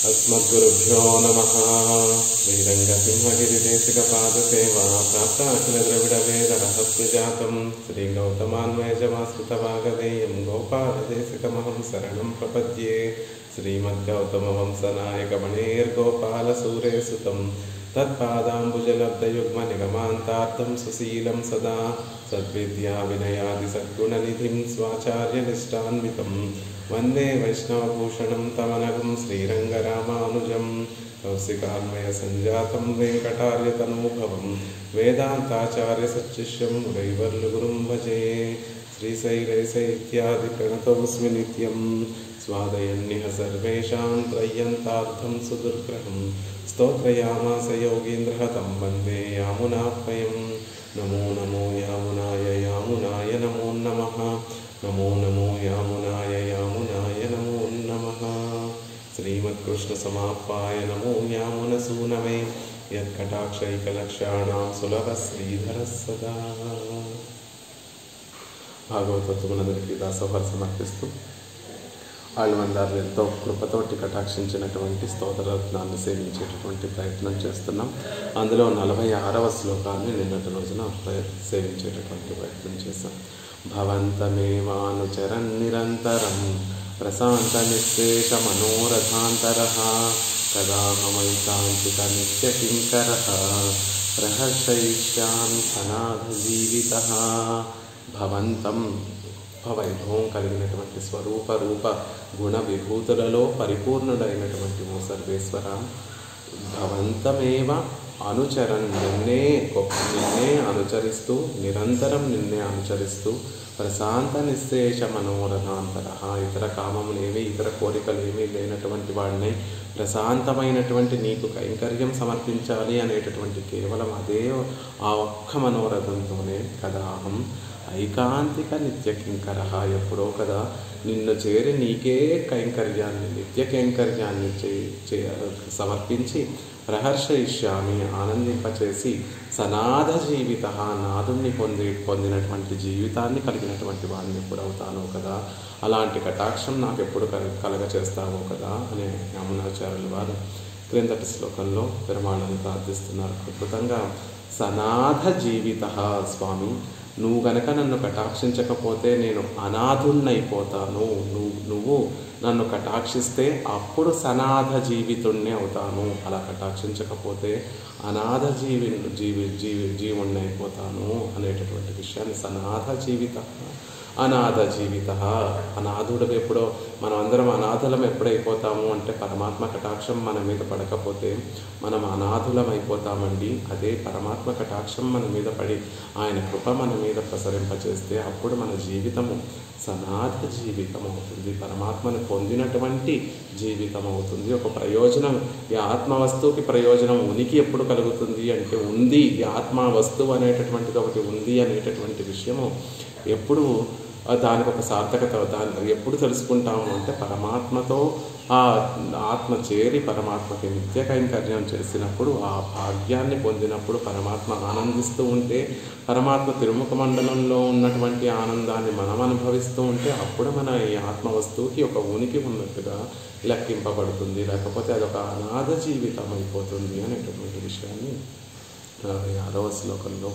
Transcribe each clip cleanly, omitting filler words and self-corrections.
अस्मद्गुरुभ्यो नमः। श्रीरङ्गसिंहगिरिदेशिकपादसेवा प्राप्ताखिलद्रविडवेदरहस्यजातं श्रीगौतमान्वयजमाश्रितवागधेयं गोपालदेशिकमहं शरणं प्रपद्ये। श्रीमद्गौतमवंशनायकमणेर्गोपालसूरेसुतं तत्पादाम्बुजलब्धयुग्मनिगमान्तार्थं सुशीलं सदा सद्विद्याविनयादिसद्गुणनिधिं स्वाचार्यनिष्ठान्वितं वन्दे वैष्णवभूषणं तमनघं श्रीरङ्गरामानुजं कौशिकान्वयसञ्जातं वेङ्कटार्यतनूभवं वेदान्ताचार्यसच्शिष्यं मुरैवर्लुगुरुं भजे। श्रीशैलेशैत्यादिप्रणतोऽस्मि नित्यं स्वादयन्निह सर्वेषां त्रय्यन्तार्थं सुदुर्ग्रहं स्तोत्रयामास योगीन्द्रः तं वन्दे यामुनाह्वयम्। नमो नमो यामुनाय यामुनाय नमो नमः। नमो नमो यामुनाय यामुनाय नमो नमः। श्रीमत्कृष्णसमाप्पाय नमो यामुनसूनवे यत्कटाक्षैकलक्षाणां सुलभः श्रीधरः सदा। భాగవతత్వమునందరికీ దాసోహర్ సమర్పిస్తూ ఆళ్వార్ ఎంతో కృపతోటి కటాక్షించినటువంటి స్తోత్రరత్నాన్ని సేవించేటటువంటి ప్రయత్నం చేస్తున్నాం. అందులో 46వ శ్లోకాన్ని నిన్నటి రోజున సేవించేటటువంటి ప్రయత్నం చేశాం. భవంతమేవానుచరన్ నిరంతరం ప్రశాంత నిశ్శేష మనోరథాంతరః కదాహమైకాంతిక నిత్య కింకరః ప్రహర్షయిష్యామి సనాథ జీవితః. భవంతం వైభవం కలిగినటువంటి స్వరూప రూప గుణ విభూతులలో పరిపూర్ణుడైనటువంటి ఓ సర్వేశ్వర, భవంతమేవ అనుచరన్ నిన్నే అనుచరిస్తూ నిరంతరం నిన్నే అనుచరిస్తూ ప్రశాంత నిశ్శేష మనోరథాంతర ఇతర కామములేమి ఇతర కోరికలేమీ లేనటువంటి వాడిని ప్రశాంతమైనటువంటి నీకు కైంకర్యం సమర్పించాలి అనేటటువంటి కేవలం అదే ఆ ఒక్క మనోరథంతోనే కదాహం ఐకాంతిక నిత్య కింకర ఎప్పుడో కదా నిన్ను చేరి నీకే కైంకర్యాన్ని నిత్య కైంకర్యాన్ని సమర్పించి ప్రహర్షయిష్యామి ఆనందింపచేసి సనాథ జీవిత నాదుణ్ణి పొందినటువంటి జీవితాన్ని కలిగినటువంటి వాడిని ఎప్పుడు అవుతానో కదా, అలాంటి కటాక్షం నాకు ఎప్పుడు కలగచేస్తావో కదా అనే యామునాచార్యుల వారు క్రిందటి శ్లోకంలో పెరుమాళను ప్రార్థిస్తున్నారు. అద్భుతంగా సనాథ జీవిత స్వామి, నువ్వు గనక నన్ను కటాక్షించకపోతే నేను అనాథుణ్ణైపోతాను. నువ్వు నన్ను కటాక్షిస్తే అప్పుడు సనాథ జీవితుణ్ణి అవుతాను. అలా కటాక్షించకపోతే అనాథ జీవుణ్ణి అయిపోతాను అనేటటువంటి విషయాన్ని సనాథ జీవిత అనాథ జీవిత. అనాథుడు ఎప్పుడో మనం అందరం అనాథులం ఎప్పుడైపోతాము అంటే పరమాత్మ కటాక్షం మన మీద పడకపోతే మనం అనాథులం అయిపోతామండి. అదే పరమాత్మ కటాక్షం మన మీద పడి ఆయన కృప మన మీద ప్రసరింపచేస్తే అప్పుడు మన జీవితము సనాథ జీవితం అవుతుంది, పరమాత్మను పొందినటువంటి జీవితం అవుతుంది. ఒక ప్రయోజనం, ఈ ఆత్మ వస్తువుకి ప్రయోజనం ఉనికి ఎప్పుడు కలుగుతుంది అంటే ఉంది, ఈ ఆత్మ వస్తువు అనేటటువంటిది ఒకటి ఉంది అనేటటువంటి విషయము ఎప్పుడు దానికి ఒక సార్థకత దాన్ని ఎప్పుడు తెలుసుకుంటాము అంటే పరమాత్మతో ఆ ఆత్మ చేరి పరమాత్మకి నిత్య కైంకర్యం చేసినప్పుడు, ఆ భాగ్యాన్ని పొందినప్పుడు, పరమాత్మ ఆనందిస్తూ ఉంటే, పరమాత్మ తిరుముఖ మండలంలో ఉన్నటువంటి ఆనందాన్ని మనం అనుభవిస్తూ ఉంటే అప్పుడు మన ఈ ఆత్మ వస్తువుకి ఒక ఉనికి ఉన్నట్టుగా లెక్కింపబడుతుంది. లేకపోతే అదొక అనాథ జీవితం అయిపోతుంది అనేటటువంటి విషయాన్ని 6వ శ్లోకంలో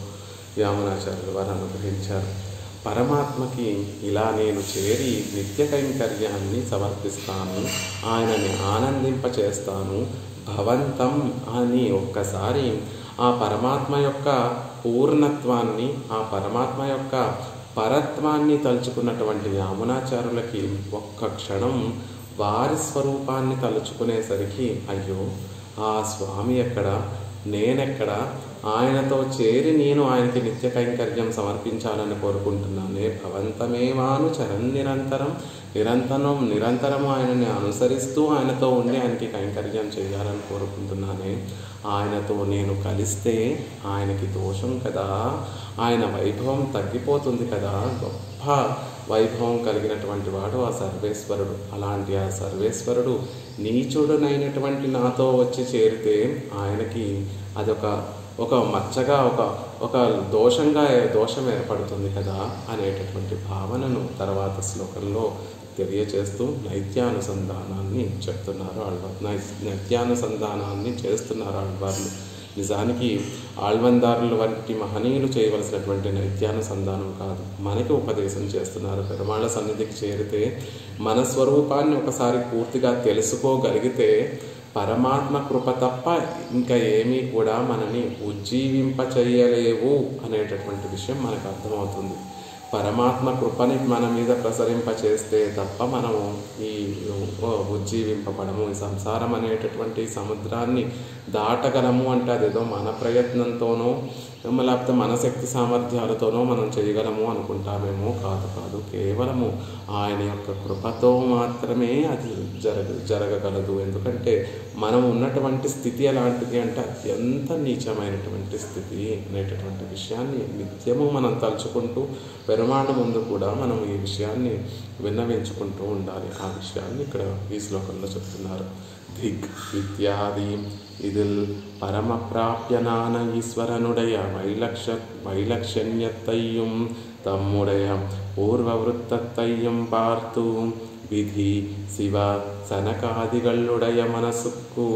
యామునాచార్యుల వారు అనుగ్రహించారు. పరమాత్మకి ఇలా నేను చేరి నిత్య కైంకర్యాన్ని సమర్పిస్తాను, ఆయనని ఆనందింపచేస్తాను. భవంతం అని ఒక్కసారి ఆ పరమాత్మ యొక్క పూర్ణత్వాన్ని, ఆ పరమాత్మ యొక్క పరత్వాన్ని తలుచుకున్నటువంటి యామునాచారులకి ఒక్క క్షణం వారి స్వరూపాన్ని తలుచుకునేసరికి అయ్యో ఆ స్వామి ఎక్కడ, నేనెక్కడ, ఆయనతో చేరి నేను ఆయనకి నిత్య కైంకర్యం సమర్పించాలని కోరుకుంటున్నానే. భవంతమేవాను చరణ్ నిరంతరం ఆయనని అనుసరిస్తూ ఆయనతో ఉండి ఆయనకి కైంకర్యం చేయాలని కోరుకుంటున్నానే. ఆయనతో నేను కలిస్తే ఆయనకి దోషం కదా, ఆయన వైభవం తగ్గిపోతుంది కదా. గొప్ప వైభవం కలిగినటువంటి వాడు ఆ సర్వేశ్వరుడు. అలాంటి ఆ సర్వేశ్వరుడు నీచుడునైనటువంటి నాతో వచ్చి చేరితే ఆయనకి అదొక మచ్చగా ఒక దోషం ఏర్పడుతుంది కదా అనేటటువంటి భావనను తర్వాత శ్లోకంలో తెలియచేస్తూ నైత్యానుసంధానాన్ని చెప్తున్నారు ఆళ్వార్. నైత్యానుసంధానాన్ని చేస్తున్నారు ఆళ్వార్లు. నిజానికి ఆళ్వందారుల వంటి మహనీయులు చేయవలసినటువంటి నైత్యానుసంధానం కాదు, మనకి ఉపదేశం చేస్తున్నారు. పెరుమాళ్ళ సన్నిధికి చేరితే మన స్వరూపాన్ని ఒకసారి పూర్తిగా తెలుసుకోగలిగితే పరమాత్మ కృప తప్ప ఇంకా ఏమీ కూడా మనని ఉజ్జీవింప చేయలేవు అనేటటువంటి విషయం మనకు అర్థమవుతుంది. పరమాత్మ కృపని మన మీద ప్రసరింపచేస్తే తప్ప మనము ఈ ఉజ్జీవింపబడము, ఈ సంసారం అనేటటువంటి సముద్రాన్ని దాటగలము అంటే అదేదో మన ప్రయత్నంతోనో లేకపోతే మన శక్తి సామర్థ్యాలతోనో మనం చేయగలము అనుకుంటామేమో. కాదు, కేవలము ఆయన యొక్క కృపతో మాత్రమే అది జరగగలదు. ఎందుకంటే మనం ఉన్నటువంటి స్థితి ఎలాంటిది అంటే అత్యంత నీచమైనటువంటి స్థితి అనేటటువంటి విషయాన్ని నిత్యము మనం తలుచుకుంటూ పెరుమాళ్ళ ముందు కూడా మనం ఈ విషయాన్ని విన్నవించుకుంటూ ఉండాలి. ఆ విషయాన్ని ఇక్కడ ఈ శ్లోకంలో చెప్తున్నారు. దిగ్ ఇత్యాది இதில் பரமப்பிராப்யனான ஈஸ்வரனுடைய வைலக்ஷண்யத்தையும் தம்முடைய பூர்வவృత్తத்தையும் பார்த்து விதி சிவ சனகாதிகளுடைய மனசுக்கு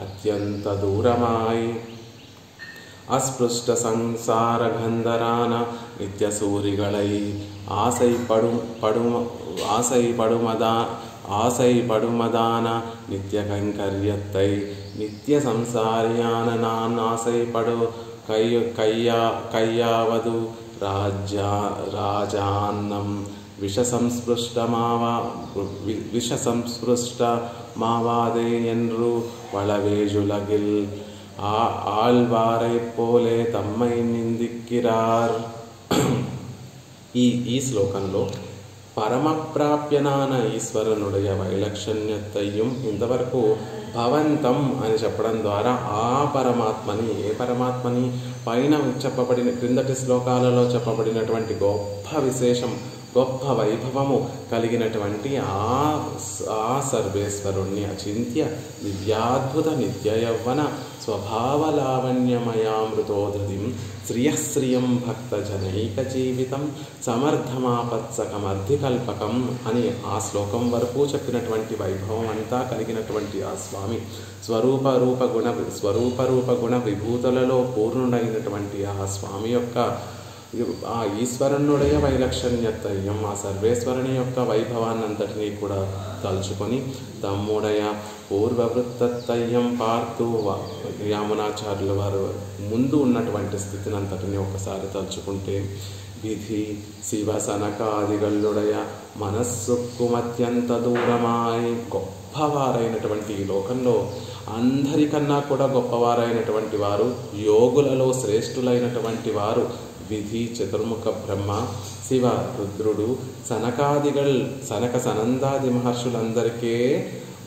அத்யந்த தூரமாய் அஸ்பிருஷ்ட சம்சார கந்தரான நித்யசூரிகளை ஆசைப்படுமதான நித்திய கைங்கரியத்தை நித்திய சம்சாரியான நான் ஆசைப்படு கையாவது ராஜான்னம் விஷசம்ஸ்பிருஷ்டமாவாதே என்று வளவேஜுலகில் ஆழ்வாரை పోలే తమ్మై నిందిక్కిరార్. ఈ శ్లోకంలో పరమప్రాప్యనాన ఈశ్వరనుడయ వైలక్షణ్యతయ్యం ఇంతవరకు భవంతం అని చెప్పడం ద్వారా ఆ పరమాత్మని, ఏ పరమాత్మని పైన చెప్పబడిన క్రిందటి శ్లోకాలలో చెప్పబడినటువంటి గొప్ప విశేషం, గొప్ప వైభవము కలిగినటువంటి ఆ సర్వేశ్వరుణ్ణి అచింత్య దివ్యాద్భుత నిత్య యవ్వన స్వభావలావణ్యమయామృతోధృతిం శ్రియశ్రియం భక్త జనైక జీవితం సమర్థమాపత్సకమర్థికల్పకం అని ఆ శ్లోకం వరకు చెప్పినటువంటి వైభవం అంతా కలిగినటువంటి ఆ స్వామి స్వరూప గుణ విభూతులలో పూర్ణుడైనటువంటి ఆ స్వామి యొక్క ఆ ఈశ్వరునుடைய వైలక్షణ్యతయ్యం, ఆ సర్వేశ్వరుని యొక్క వైభవాన్నంతటినీ కూడా తలుచుకొని తమ్ముడయ పూర్వవృత్తయ్యం పార్తూ యామునాచార్యుల వారు ముందు ఉన్నటువంటి స్థితిని అంతటిని ఒకసారి తలుచుకుంటే విధి శివ సనకాదిగల్లుడయ మనస్సుకు అత్యంత దూరమాయి గొప్పవారైనటువంటి ఈ లోకంలో అందరికన్నా కూడా గొప్పవారైనటువంటి వారు, యోగులలో శ్రేష్ఠులైనటువంటి వారు విధి, చతుర్ముఖ బ్రహ్మ, శివ, రుద్రుడు, సనక సనందాది మహర్షులందరికీ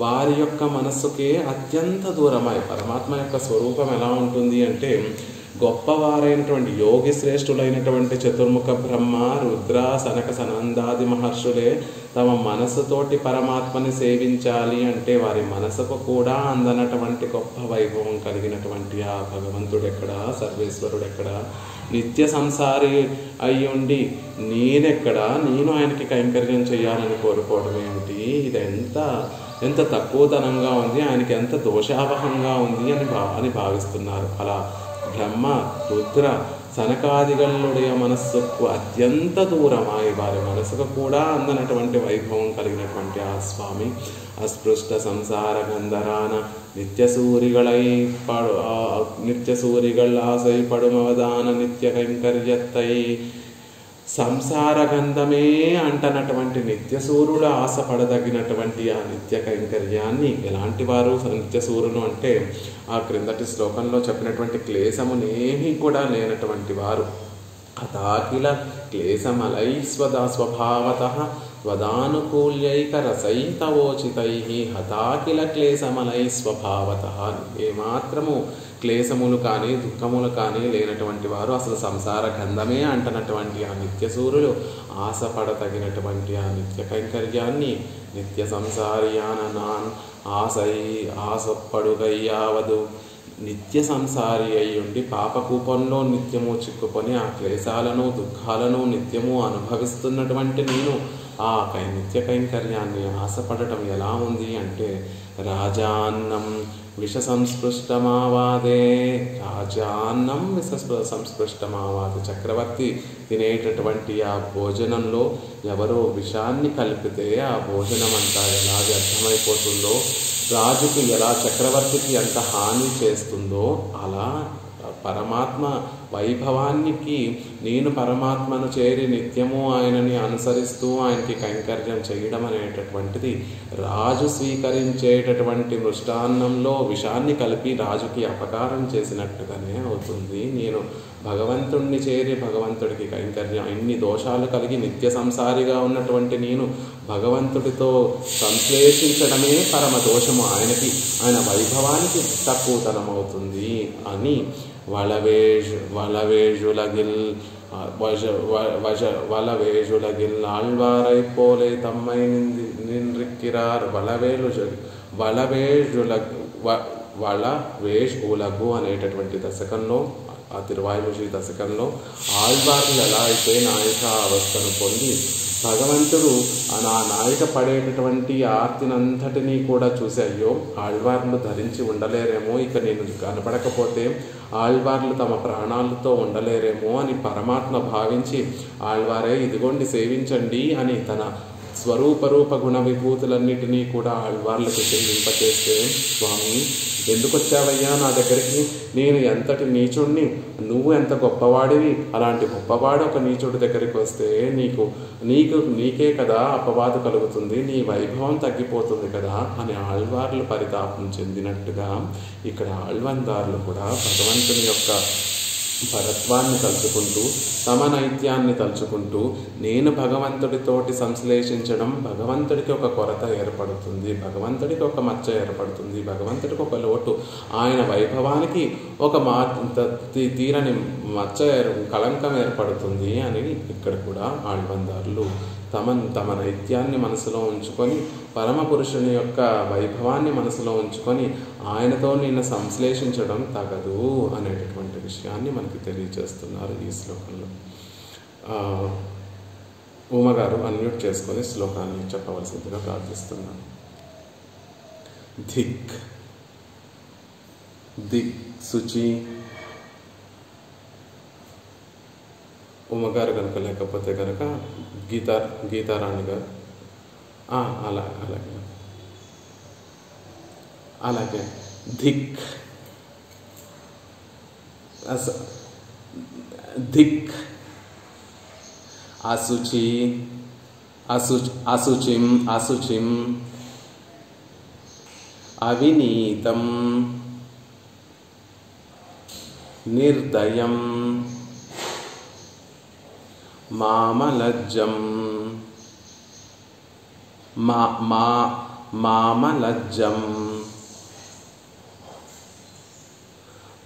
వారి యొక్క మనస్సుకే అత్యంత దూరమై పరమాత్మ యొక్క స్వరూపం ఎలా ఉంటుంది అంటే గొప్పవారైనటువంటి యోగి శ్రేష్ఠులైనటువంటి చతుర్ముఖ బ్రహ్మ, రుద్ర, సనక సనందాది మహర్షులే తమ మనసుతోటి పరమాత్మని సేవించాలి అంటే వారి మనసుకు కూడా అందనటువంటి గొప్ప వైభవం కలిగినటువంటి ఆ భగవంతుడు ఎక్కడ, సర్వేశ్వరుడు ఎక్కడ, నిత్య సంసారి అయ్యుండి నేనెక్కడ, నేను ఆయనకి కైంకర్యం చేయాలని కోరుకోవడం ఏమిటి, ఇది ఎంత తక్కువతనంగా ఉంది, ఆయనకి ఎంత దోషావహంగా ఉంది అని భావిస్తున్నారు. అలా బ్రహ్మ, రుద్ర, సనకాదిగల్లుடைய మనస్సుకు అత్యంత దూరమాయి వారి మనసుకు కూడా అందనటువంటి వైభవం కలిగినటువంటి ఆ స్వామి అస్పృష్ట సంసార గంధరాన నిత్యసూరిగళ్ ఆశై పడుమవదాన నిత్య కైంకర్యత్తై సంసార గంధమే అంటనటువంటి నిత్యసూరులు ఆశపడదగినటువంటి ఆ నిత్య కైంకర్యాన్ని ఎలాంటి వారు నిత్యసూరులు అంటే ఆ క్రిందటి శ్లోకంలో చెప్పినటువంటి క్లేశమునేమీ కూడా లేనటువంటి వారు. అతాకిల క్లేశమలై స్వభావతః త్వదానుకూల్యైక రసైతవోచితై హతాకిల క్లేశమలై స్వభావతః. ఏమాత్రము క్లేశములు కానీ దుఃఖములు కానీ లేనటువంటి వారు, అసలు సంసార గంధమే అంటనటువంటి ఆ నిత్యసూరులు ఆశపడతగినటువంటి ఆ నిత్య కైంకర్యాన్ని నిత్య సంసారియాన నాన్ ఆశపడుగయ్యావదు. నిత్య సంసారి అయ్యుండి పాపకూపంలో నిత్యము చిక్కుకొని ఆ క్లేశాలను దుఃఖాలను నిత్యము అనుభవిస్తున్నటువంటి నేను ఆ నిత్య కైంకర్యాన్ని ఆశపడటం ఎలా ఉంది అంటే రాజాన్నం విష సంస్పృష్టమావాదే, రాజాన్నం విష సంస్పృష్టమావాదే, చక్రవర్తి తినేటటువంటి ఆ భోజనంలో ఎవరో విషాన్ని కలిపితే ఆ భోజనం అంతా ఎలా వ్యర్థమైపోతుందో, రాజుకి ఎలా చక్రవర్తికి ఎంత హాని చేస్తుందో, అలా పరమాత్మ వైభవానికి నేను పరమాత్మను చేరి నిత్యము ఆయనని అనుసరిస్తూ ఆయనకి కైంకర్యం చేయడం అనేటటువంటిది రాజు స్వీకరించేటటువంటి మృష్టాన్నంలో విషాన్ని కలిపి రాజుకి అపకారం చేసినట్టుగానే అవుతుంది. నేను భగవంతుణ్ణి చేరి భగవంతుడికి కైంకర్యం, ఇన్ని దోషాలు కలిగి నిత్య సంసారిగా ఉన్నటువంటి నేను భగవంతుడితో సంశ్లేషించడమే పరమ దోషము, ఆయన వైభవానికి తక్కువతనమవుతుంది అని வளவேழுலகில் ஆழ்வாரைப் போலே தம்மை நின்றிருக்கிறார். వళవేష్ ఉలగు అనేటటువంటి దశకంలో, ఆ తిరువాయుషి దశకంలో ఆళ్వార్లు ఎలా అయితే నాయిక అవస్థను పొంది భగవంతుడు నా నాయిక పడేటటువంటి ఆర్తినంతటినీ కూడా చూసి, అయ్యో ఆళ్వార్లు ధరించి ఉండలేరేమో, ఇక నేను కనపడకపోతే ఆళ్వార్లు తమ ప్రాణాలతో ఉండలేరేమో అని పరమాత్మ భావించి, ఆళ్వారే ఇదిగోండి సేవించండి అని తన స్వరూపరూప గుణ విభూతులన్నిటినీ కూడా ఆళ్వార్లకు చెల్లింపచేస్తే, స్వామి ఎందుకు వచ్చావయ్యా నా దగ్గరికి, నేను ఎంతటి నీచుడిని, నువ్వు ఎంత గొప్పవాడివి, అలాంటి గొప్పవాడు ఒక నీచుడి దగ్గరికి వస్తే నీకే కదా అపవాదు కలుగుతుంది, నీ వైభవం తగ్గిపోతుంది కదా అని ఆళ్వార్లు పరితాపం చెందినట్టుగా ఇక్కడ ఆళ్వందారులు కూడా భగవంతుని యొక్క పరత్వాన్ని తలుచుకుంటూ తమ నైత్యాన్ని తలుచుకుంటూ నేను భగవంతుడితోటి సంశ్లేషించడం, భగవంతుడికి ఒక కొరత ఏర్పడుతుంది, భగవంతుడికి ఒక మచ్చ ఏర్పడుతుంది, భగవంతుడికి ఒక లోటు, ఆయన వైభవానికి ఒక తీరని మచ్చ కళంకం ఏర్పడుతుంది అని ఇక్కడ కూడా ఆళ్వందారులు తమ నైత్యాన్ని మనసులో ఉంచుకొని పరమపురుషుని యొక్క వైభవాన్ని మనసులో ఉంచుకొని ఆయనతో నిన్ను సంశ్లేషించడం తగదు అనేటటువంటి విషయాన్ని మనకి తెలియజేస్తున్నారు ఈ శ్లోకంలో. ఉమగారు అన్మ్యూట్ చేసుకొని శ్లోకాన్ని చెప్పవలసిందిగా ప్రార్థిస్తున్నాను. ధిక్ దిక్ శుచి. ఉమగారు కనుక లేకపోతే కనుక గీతారాణి గారు, అలాగే ధిక్ ధిక్ అశుచిం అవినీతం నిర్దయం మామలజ్జం మామలజ్జం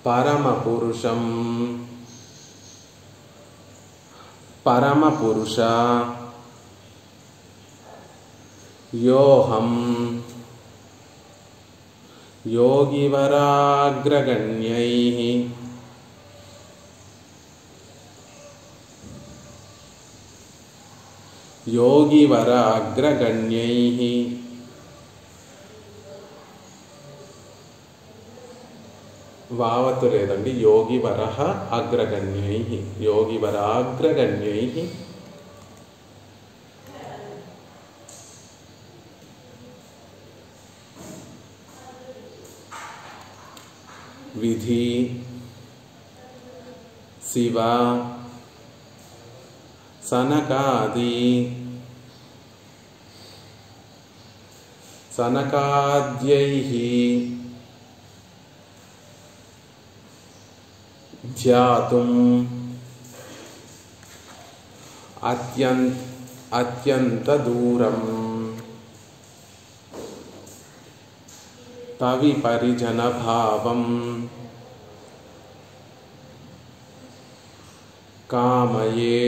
పరమపురుష యోహం యోగివరాగ్రగణ్యైః వావత్తు లేదండి, యోగివరః అగ్రగణ్యైః, యోగివరాగ్రగణ్యైః విధి శివ సనకాద్యైః ధ్యాతుం అత్యంత దూరం తవి పరిజన భావం కామయే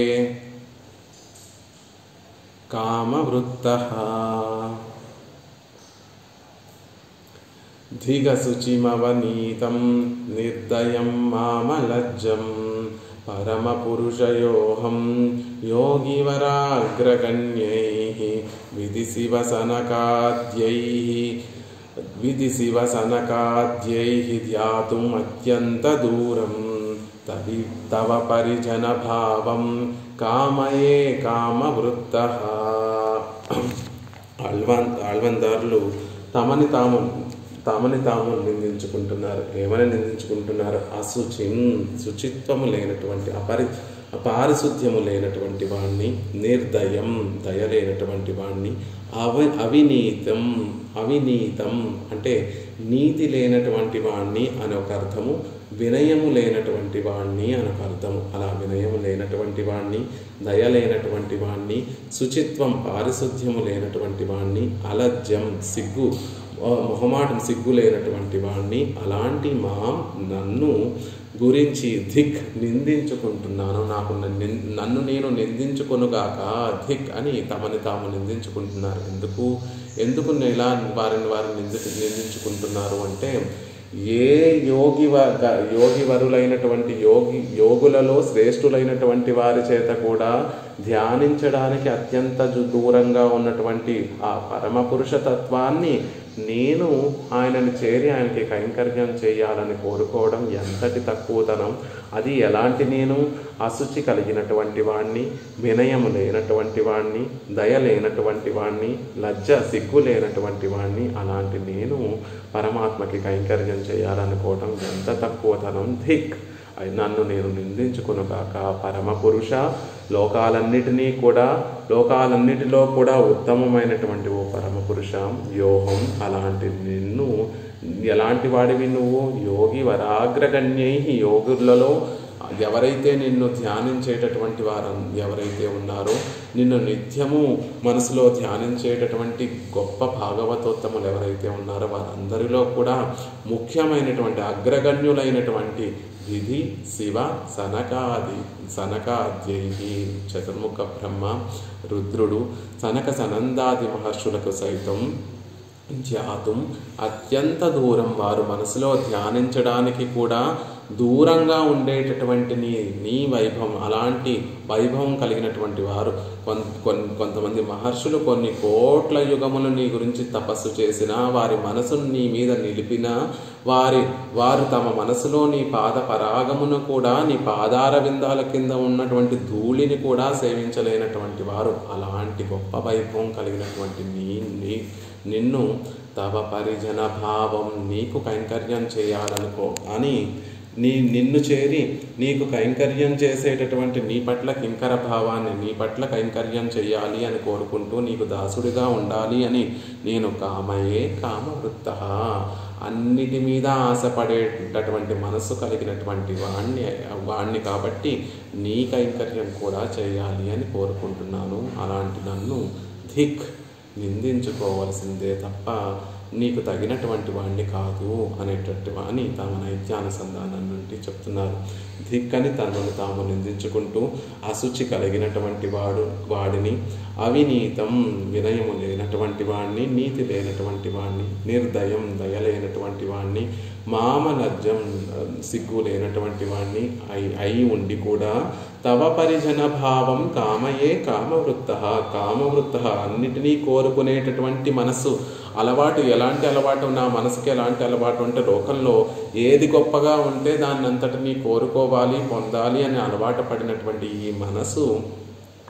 కామవృత్తః ధిగశుచిమవనీతం నిర్దయం మామలజ్జం పరమపురుషయోహం యోగివరాగ్రగణ్యైః విధి శివ సనకాద్యైః ధ్యాతుం అత్యంత దూరం తవ పరిజన భావం కామయే కామవృత్తః. ఆళ్వందారులు తమని తాము నిందించుకుంటున్నారు. ఏమని నిందించుకుంటున్నారు? శుచిత్వము లేనటువంటి పారిశుద్ధ్యము లేనటువంటి వాణ్ణి, నిర్దయం దయ లేనటువంటి వాణ్ణి, అవినీతం అంటే నీతి లేనటువంటి వాణ్ణి అని ఒక అర్థము, వినయము లేనటువంటి వాణ్ణి అని ఒక అర్థము. అలా వినయము లేనటువంటి వాణ్ణి, దయ లేనటువంటి వాణ్ణి, శుచిత్వం పారిశుద్ధ్యము లేనటువంటి వాణ్ణి, అలజ్జం మొహమాటం సిగ్గు లేనటువంటి వాణ్ణి, అలాంటి నన్ను గురించి ధిక్ నిందించుకుంటున్నాను. నన్ను నేను నిందించుకొనుగాక ధిక్ అని తమని తాము నిందించుకుంటున్నారు. ఎందుకు ఇలా వారిని నిందించుకుంటున్నారు అంటే, ఏ యోగివరులైనటువంటి యోగులలో శ్రేష్ఠులైనటువంటి వారి చేత కూడా ధ్యానించడానికి అత్యంత దూరంగా ఉన్నటువంటి ఆ పరమపురుష తత్వాన్ని నేను ఆయనని చేరి ఆయనకి కైంకర్యం చేయాలని కోరుకోవడం ఎంతటి తక్కువతనం. అది ఎలాంటి నేను? అశుచి కలిగినటువంటి వాణ్ణి, వినయము లేనటువంటి వాణ్ణి, దయ లేనటువంటి వాణ్ణి, సిగ్గు లేనటువంటి వాణ్ణి. అలాంటి నేను పరమాత్మకి కైంకర్యం చేయాలనుకోవడం ఎంత తక్కువతనం. ధిక్ నన్ను నేను నిందించుకొనుగాక పరమపురుష, లోకాలన్నిటిలో కూడా ఉత్తమమైనటువంటి ఓ పరమపురుష, యోహం అలాంటి నిన్ను. ఎలాంటి వాడివి నువ్వు? యోగి వరాగ్రగణ్యై, యోగులలో ఎవరైతే నిన్ను ధ్యానించేటటువంటి వారు ఎవరైతే ఉన్నారో, నిన్ను నిత్యము మనసులో ధ్యానించేటటువంటి గొప్ప భాగవతోత్తములు ఎవరైతే ఉన్నారో వారందరిలో కూడా ముఖ్యమైనటువంటి అగ్రగణ్యులైనటువంటి విధి శివ సనకాద్యై, చతుర్ముఖ బ్రహ్మ, రుద్రుడు, సనక సనందాది మహర్షులకు సైతం ధ్యాతుం అత్యంత దూరం, వారు మనసులో ధ్యానించడానికి కూడా దూరంగా ఉండేటటువంటి నీ వైభవం, అలాంటి వైభవం కలిగినటువంటి వారు. కొంతమంది మహర్షులు కొన్ని కోట్ల యుగములు నీ గురించి తపస్సు చేసినా, వారి మనసును నీ మీద నిలిపినా, వారు తమ మనసులో నీ పాద పరాగమును కూడా, నీ పాదార విందాల కింద ఉన్నటువంటి ధూళిని కూడా సేవించలేనటువంటి వారు. అలాంటి గొప్ప వైభవం కలిగినటువంటి నిన్ను తవ పరిజన భావం, నీకు కైంకర్యం చేయాలనుకో అని నిన్ను చేరి నీకు కైంకర్యం చేసేటటువంటి నీ పట్ల కింకర భావాన్ని, నీ పట్ల కైంకర్యం చేయాలి అని కోరుకుంటూ నీకు దాసుడిగా ఉండాలి అని నేను కామయే కామవృత్తః, అన్నిటి మీద ఆశపడేటటువంటి మనస్సు కలిగినటువంటి వాణ్ణి కాబట్టి నీ కైంకర్యం కూడా చేయాలి అని కోరుకుంటున్నాను. అలాంటి నన్ను ధిక్ నిందించుకోవాల్సిందే తప్ప నీకు తగినటువంటి వాడిని కాదు అనేటట్టు అని తమ నైత్యానుసంధానం నుండి చెప్తున్నారు. ధిక్కని తనను తాము నిందించుకుంటూ అశుచి కలిగినటువంటి వాడిని, అవినీతం వినయము లేనటువంటి వాడిని, నీతి లేనటువంటి వాడిని, నిర్దయం దయ లేనటువంటి వాడిని, మామలజ్జం సిగ్గు లేనటువంటి వాడిని అయి ఉండి కూడా తవ పరిజన భావం కామయే కామవృత్తః అన్నిటినీ కోరుకునేటటువంటి మనస్సు అలవాటు. ఎలాంటి అలవాటు? నా మనసుకి ఎలాంటి అలవాటు అంటే, లోకంలో ఏది గొప్పగా ఉంటే దాన్ని అంతటినీ కోరుకోవాలి, పొందాలి అని అలవాటు పడినటువంటి ఈ మనసు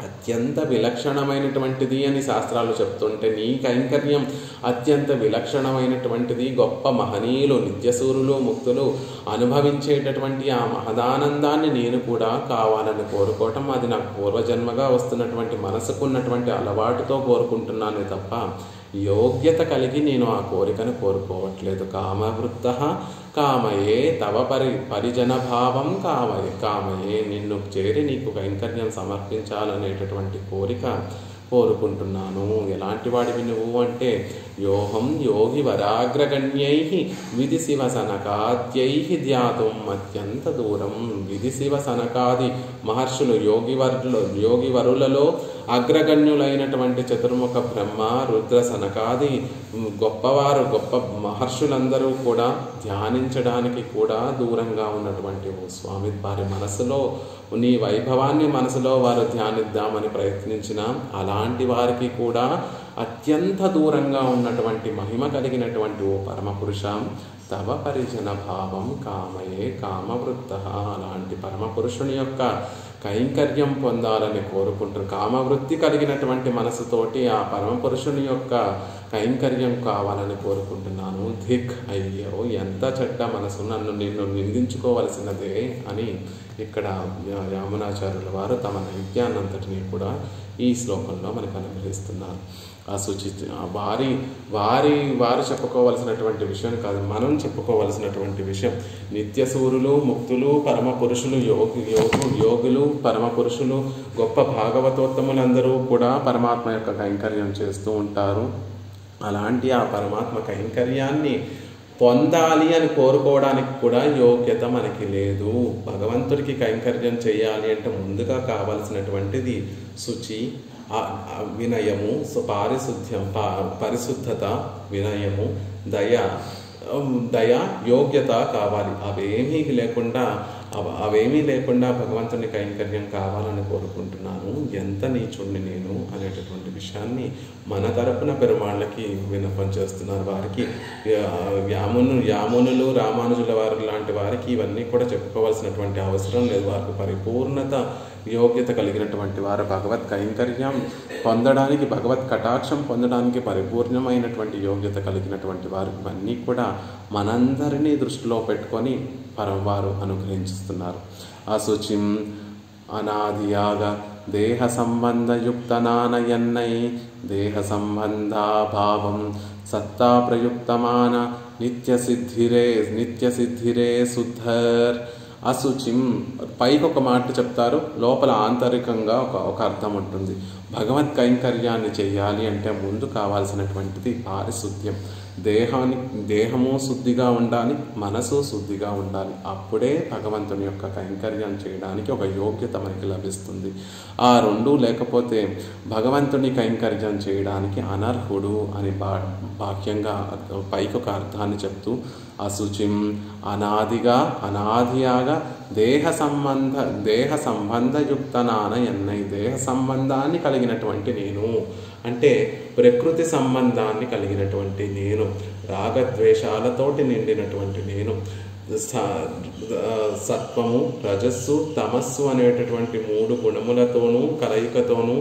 అత్యంత విలక్షణమైనటువంటిది అని శాస్త్రాలు చెప్తుంటే, నీ కైంకర్యం అత్యంత విలక్షణమైనటువంటిది. గొప్ప మహనీయులు, నిత్యసూరులు, ముక్తులు అనుభవించేటటువంటి ఆ మహదానందాన్ని నేను కూడా కావాలని కోరుకోవటం, అది నాకు పూర్వజన్మగా వస్తున్నటువంటి మనసుకున్నటువంటి అలవాటుతో కోరుకుంటున్నానే తప్ప యోగ్యత కలిగి నేను ఆ కోరికను కోరుకోవట్లేదు. కామవృత్తః కామయే తవ పరిజన భావం కామయే నిన్ను చేరి నీకు కైంకర్యం సమర్పించాలనేటటువంటి కోరిక కోరుకుంటున్నాను. ఎలాంటి వాడివి నువ్వు అంటే, యోహం యోగి వరాగ్రగణ్యై విధి శివ సనకాద్యై ధ్యాతుం అత్యంత దూరం. విధి శివ సనకాది మహర్షులు యోగివరులలో అగ్రగణ్యులైనటువంటి చతుర్ముఖ బ్రహ్మ, రుద్ర, సనకాది గొప్పవారు, గొప్ప మహర్షులందరూ కూడా ధ్యానించడానికి కూడా దూరంగా ఉన్నటువంటి ఓ స్వామి, వారి మనసులో నీ వైభవాన్ని మనసులో వారు ధ్యానిద్దామని ప్రయత్నించిన అలాంటి వారికి కూడా అత్యంత దూరంగా ఉన్నటువంటి మహిమ కలిగినటువంటి ఓ పరమపురుష, తవ పరిజన భావం కామయే కామవృత్త. అలాంటి పరమపురుషుని యొక్క కైంకర్యం పొందాలని కోరుకుంటున్నారు. కామవృత్తి కలిగినటువంటి మనసుతోటి ఆ పరమపురుషుని యొక్క కైంకర్యం కావాలని కోరుకుంటున్నాను. ధిక్, అయ్యో ఎంత చెడ్డ మనసు, నిన్ను నిందించుకోవలసినదే అని ఇక్కడ యామునాచార్యుల వారు తమ నైత్యాన్నంతటినీ కూడా ఈ శ్లోకంలో మనకు అనుగ్రహిస్తున్నారు. అశుచి వారు చెప్పుకోవలసినటువంటి విషయం కాదు, మనం చెప్పుకోవలసినటువంటి విషయం. నిత్యసూరులు, ముక్తులు, పరమ పురుషులు, యోగులు, పరమ పురుషులు, గొప్ప భాగవతోత్తములందరూ కూడా పరమాత్మ యొక్క కైంకర్యం చేస్తూ ఉంటారు. అలాంటి ఆ పరమాత్మ కైంకర్యాన్ని పొందాలి అని కోరుకోవడానికి కూడా యోగ్యత మనకి లేదు. భగవంతుడికి కైంకర్యం చేయాలి అంటే ముందుగా కావాల్సినటువంటిది శుచి, వినయము, పారిశుద్ధ్యం, పరిశుద్ధత, వినయము, దయ, యోగ్యత కావాలి. అవేమీ లేకుండా భగవంతుని కైంకర్యం కావాలని కోరుకుంటున్నాను. ఎంత నీచుణ్ణి నేను అనేటటువంటి విషయాన్ని మన తరపున పెరుమాళ్ళకి విన్నపం చేస్తున్నారు. వారికి యామునులు, రామానుజుల వారు లాంటి వారికి ఇవన్నీ కూడా చెప్పుకోవాల్సినటువంటి అవసరం లేదు. వారికి పరిపూర్ణత, యోగ్యత కలిగినటువంటి వారు భగవత్ కైంకర్యం పొందడానికి, భగవత్ కటాక్షం పొందడానికి పరిపూర్ణమైనటువంటి యోగ్యత కలిగినటువంటి వారు ఇవన్నీ కూడా మనందరినీ దృష్టిలో పెట్టుకొని పరమవారు అనుగ్రహించుతున్నారు. అశుచిం అనాదియాగ దేహ సంబంధయుక్తనానయన్నై దేహ సంబంధాభావం సత్తా ప్రయుక్తమాన నిత్యసిద్ధిరే శుద్ధర్. అశుచిం పైకి ఒక మాట చెప్తారు, లోపల ఆంతరికంగా ఒక అర్థం ఉంటుంది. భగవత్ కైంకర్యాన్ని చేయాలి అంటే ముందు కావాల్సినటువంటిది పారిశుద్ధ్యం. దేహము శుద్ధిగా ఉండాలి, మనసు శుద్ధిగా ఉండాలి. అప్పుడే భగవంతుని యొక్క కైంకర్యం చేయడానికి ఒక యోగ్యత మనకి లభిస్తుంది. ఆ రెండూ లేకపోతే భగవంతుని కైంకర్యం చేయడానికి అనర్హుడు అని వాక్యంగా పైకి ఒక అర్థాన్ని చెప్తూ, అశుచిం అనాదియాగా దేహ సంబంధయుక్తనాన ఎన్నై దేహ సంబంధాన్ని కలిగినటువంటి నేను అంటే ప్రకృతి సంబంధాన్ని కలిగినటువంటి నేను, రాగద్వేషాలతోటి నిండినటువంటి నేను, సత్వము, రజస్సు, తమస్సు అనేటటువంటి 3 గుణములతోనూ కలయికతోనూ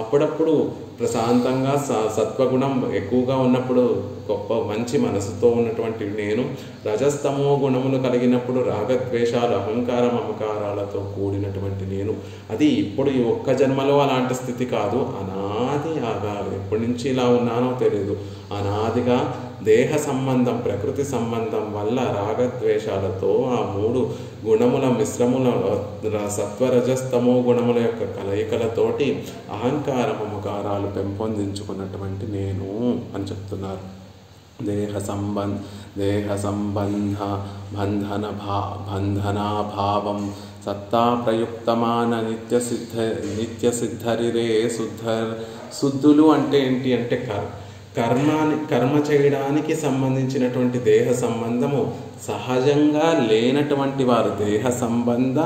అప్పుడప్పుడు ప్రశాంతంగా సత్వగుణం ఎక్కువగా ఉన్నప్పుడు గొప్ప మంచి మనసుతో ఉన్నటువంటి నేను, రజస్తమో గుణములు కలిగినప్పుడు రాగద్వేషాలు, అహంకారం, మమకారాలతో కూడినటువంటి నేను. అది ఇప్పుడు ఈ ఒక్క జన్మలో అలాంటి స్థితి కాదు, అనాది ఆగాలి. ఎప్పటి నుంచి ఇలా ఉన్నానో తెలియదు. అనాదిగా దేహ సంబంధం, ప్రకృతి సంబంధం వల్ల రాగద్వేషాలతో ఆ 3 గుణముల మిశ్రముల సత్వరజస్తమో గుణముల యొక్క కలయికలతోటి అహంకార మమకారాలు పెంపొందించుకున్నటువంటి నేను అని చెప్తున్నారు. దేహ సంబంధ బంధనాభావం సత్తా ప్రయుక్తమాన నిత్యసిద్ధరిరే శుద్ధర్. శుద్ధులు అంటే ఏంటి అంటే కర్మ చేయడానికి సంబంధించినటువంటి దేహ సంబంధము సహజంగా లేనటువంటి వారు. దేహ సంబంధ